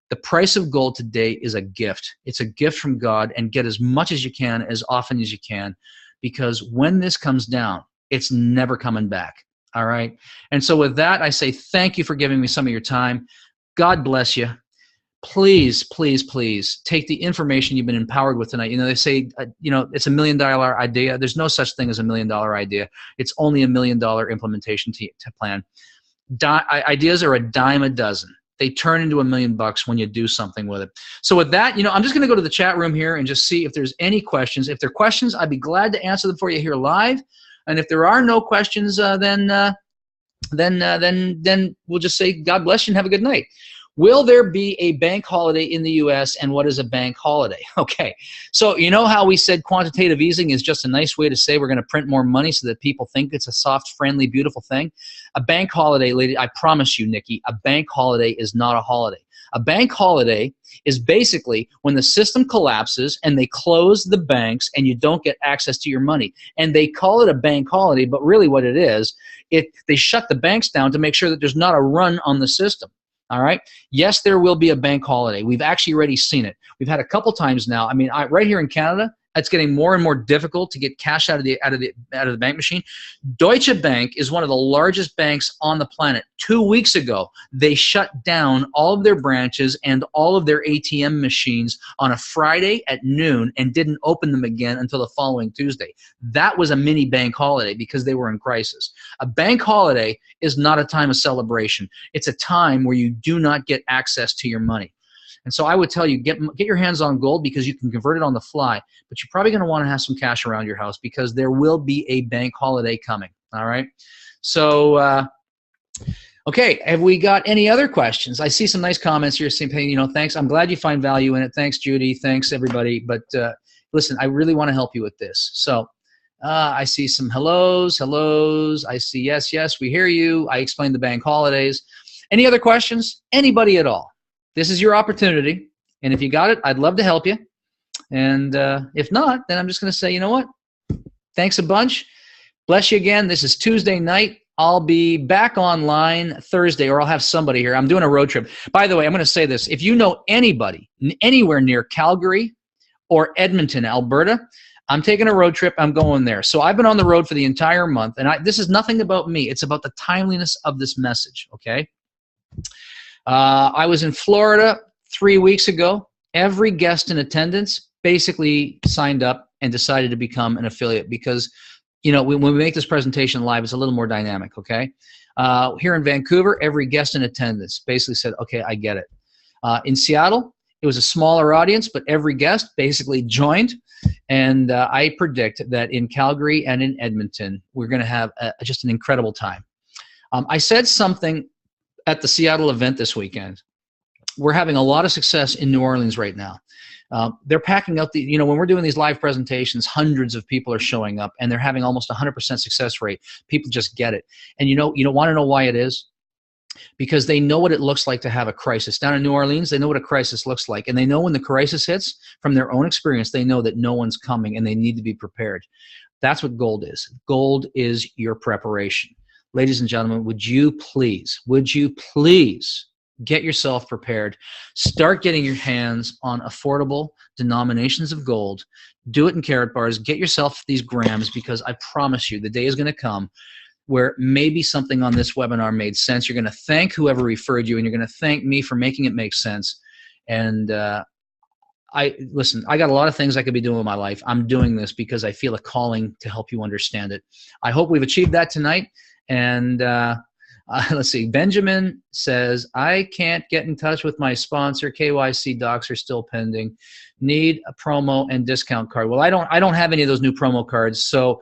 A: The price of gold today is a gift. It's a gift from God, and get as much as you can, as often as you can, because when this comes down, it's never coming back. All right? And so with that, I say thank you for giving me some of your time. God bless you. Please, please, please take the information you've been empowered with tonight. You know, they say, you know, it's $1 million idea. There's no such thing as $1 million idea. It's only $1 million implementation to plan. Ideas are a dime a dozen. They turn into $1 million when you do something with it. So with that, you know, I'm just going to go to the chat room here and just see if there's any questions. If there are questions, I'd be glad to answer them for you here live. And if there are no questions, then we'll just say God bless you and have a good night. Will there be a bank holiday in the U.S., and what is a bank holiday? Okay, so you know how we said quantitative easing is just a nice way to say we're going to print more money so that people think it's a soft, friendly, beautiful thing? A bank holiday, lady, I promise you, Nikki, a bank holiday is not a holiday. A bank holiday is basically when the system collapses and they close the banks and you don't get access to your money. And they call it a bank holiday, but really what it is, they shut the banks down to make sure that there's not a run on the system. All right. Yes, there will be a bank holiday. We've actually already seen it. We've had a couple times now. I mean, right here in Canada, it's getting more and more difficult to get cash out of the bank machine. Deutsche Bank is one of the largest banks on the planet. 2 weeks ago, they shut down all of their branches and all of their ATM machines on a Friday at noon and didn't open them again until the following Tuesday. That was a mini bank holiday because they were in crisis. A bank holiday is not a time of celebration. It's a time where you do not get access to your money. And so I would tell you, get your hands on gold because you can convert it on the fly, but you're probably going to want to have some cash around your house because there will be a bank holiday coming, all right? So, okay, have we got any other questions? I see some nice comments here saying, you know, thanks. I'm glad you find value in it. Thanks, Judy. Thanks, everybody. But listen, I really want to help you with this. So I see some hellos. I see yes, we hear you. I explained the bank holidays. Any other questions? Anybody at all? This is your opportunity, and if you got it, I'd love to help you. And if not, then I'm just going to say, you know what? Thanks a bunch. Bless you again. This is Tuesday night. I'll be back online Thursday, or I'll have somebody here. I'm doing a road trip. By the way, I'm going to say this. If you know anybody anywhere near Calgary or Edmonton, Alberta, I'm taking a road trip. I'm going there. So I've been on the road for the entire month, and this is nothing about me. It's about the timeliness of this message, okay? I was in Florida 3 weeks ago. Every guest in attendance basically signed up and decided to become an affiliate because, you know, when we make this presentation live, it's a little more dynamic, okay? Here in Vancouver, every guest in attendance basically said, okay, I get it. In Seattle, it was a smaller audience, but every guest basically joined. And I predict that in Calgary and in Edmonton, we're going to have just an incredible time. I said something at the Seattle event this weekend. We're having a lot of success in New Orleans right now. They're packing out you know, when we're doing these live presentations, hundreds of people are showing up and they're having almost 100% success rate. People just get it. And you want to know why it is? Because they know what it looks like to have a crisis. Down in New Orleans, they know what a crisis looks like. And they know when the crisis hits, from their own experience, they know that no one's coming and they need to be prepared. That's what gold is. Gold is your preparation. Ladies and gentlemen, would you please get yourself prepared? Start getting your hands on affordable denominations of gold. Do it in Karatbars. Get yourself these grams because I promise you the day is going to come where maybe something on this webinar made sense. You're going to thank whoever referred you, and you're going to thank me for making it make sense. And listen, I got a lot of things I could be doing with my life. I'm doing this because I feel a calling to help you understand it. I hope we've achieved that tonight. And let's see, Benjamin says, I can't get in touch with my sponsor. KYC docs are still pending. Need a promo and discount card. Well, I don't have any of those new promo cards. So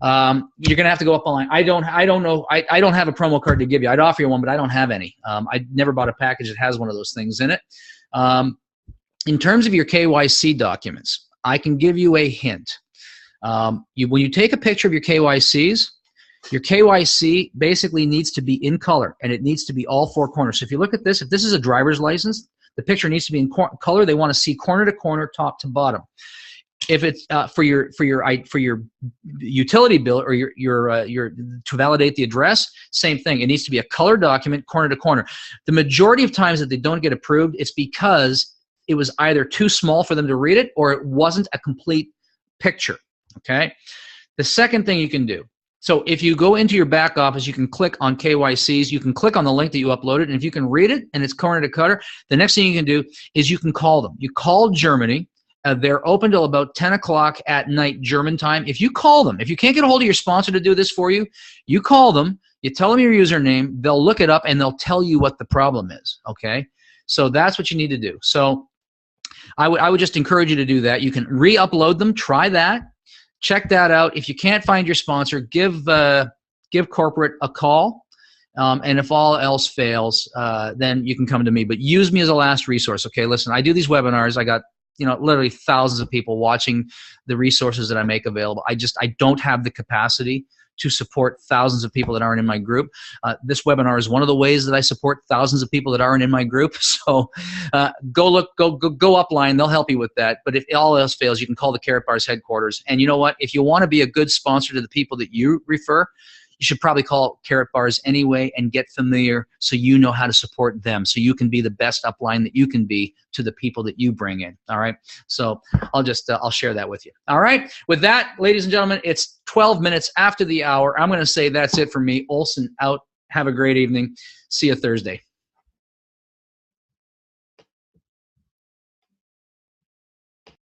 A: you're gonna have to go up online. I don't know. I don't have a promo card to give you. I'd offer you one, but I don't have any. I never bought a package that has one of those things in it. In terms of your KYC documents, I can give you a hint. When you take a picture of your KYCs, your KYC basically needs to be in color, and it needs to be all four corners. So if you look at this, if this is a driver's license, the picture needs to be in color. They want to see corner to corner, top to bottom. If it's for your utility bill or your to validate the address, same thing. It needs to be a color document, corner to corner. The majority of times that they don't get approved, it's because it was either too small for them to read it or it wasn't a complete picture. Okay. The second thing you can do. So if you go into your back office, you can click on KYCs. You can click on the link that you uploaded, and if you can read it and it's corner to corner, the next thing you can do is you can call them. You call Germany. They're open till about 10 o'clock at night German time. If you call them, if you can't get a hold of your sponsor to do this for you, you call them, you tell them your username, they'll look it up, and they'll tell you what the problem is, okay? So that's what you need to do. So I would just encourage you to do that. You can re-upload them, try that, check that out. If you can't find your sponsor, give corporate a call, and if all else fails, then you can come to me. But use me as a last resource, okay? Listen, I do these webinars. I got literally thousands of people watching the resources that I make available. I don't have the capacity to support thousands of people that aren't in my group. This webinar is one of the ways that I support thousands of people that aren't in my group. So go upline. They'll help you with that. But if all else fails, you can call the Karatbars headquarters. And you know what? If you want to be a good sponsor to the people that you refer, you should probably call Karatbars anyway and get familiar so you know how to support them, so you can be the best upline that you can be to the people that you bring in. All right. So I'll share that with you. All right. With that, ladies and gentlemen, it's 12 minutes after the hour. I'm going to say that's it for me. Olson out. Have a great evening. See you Thursday.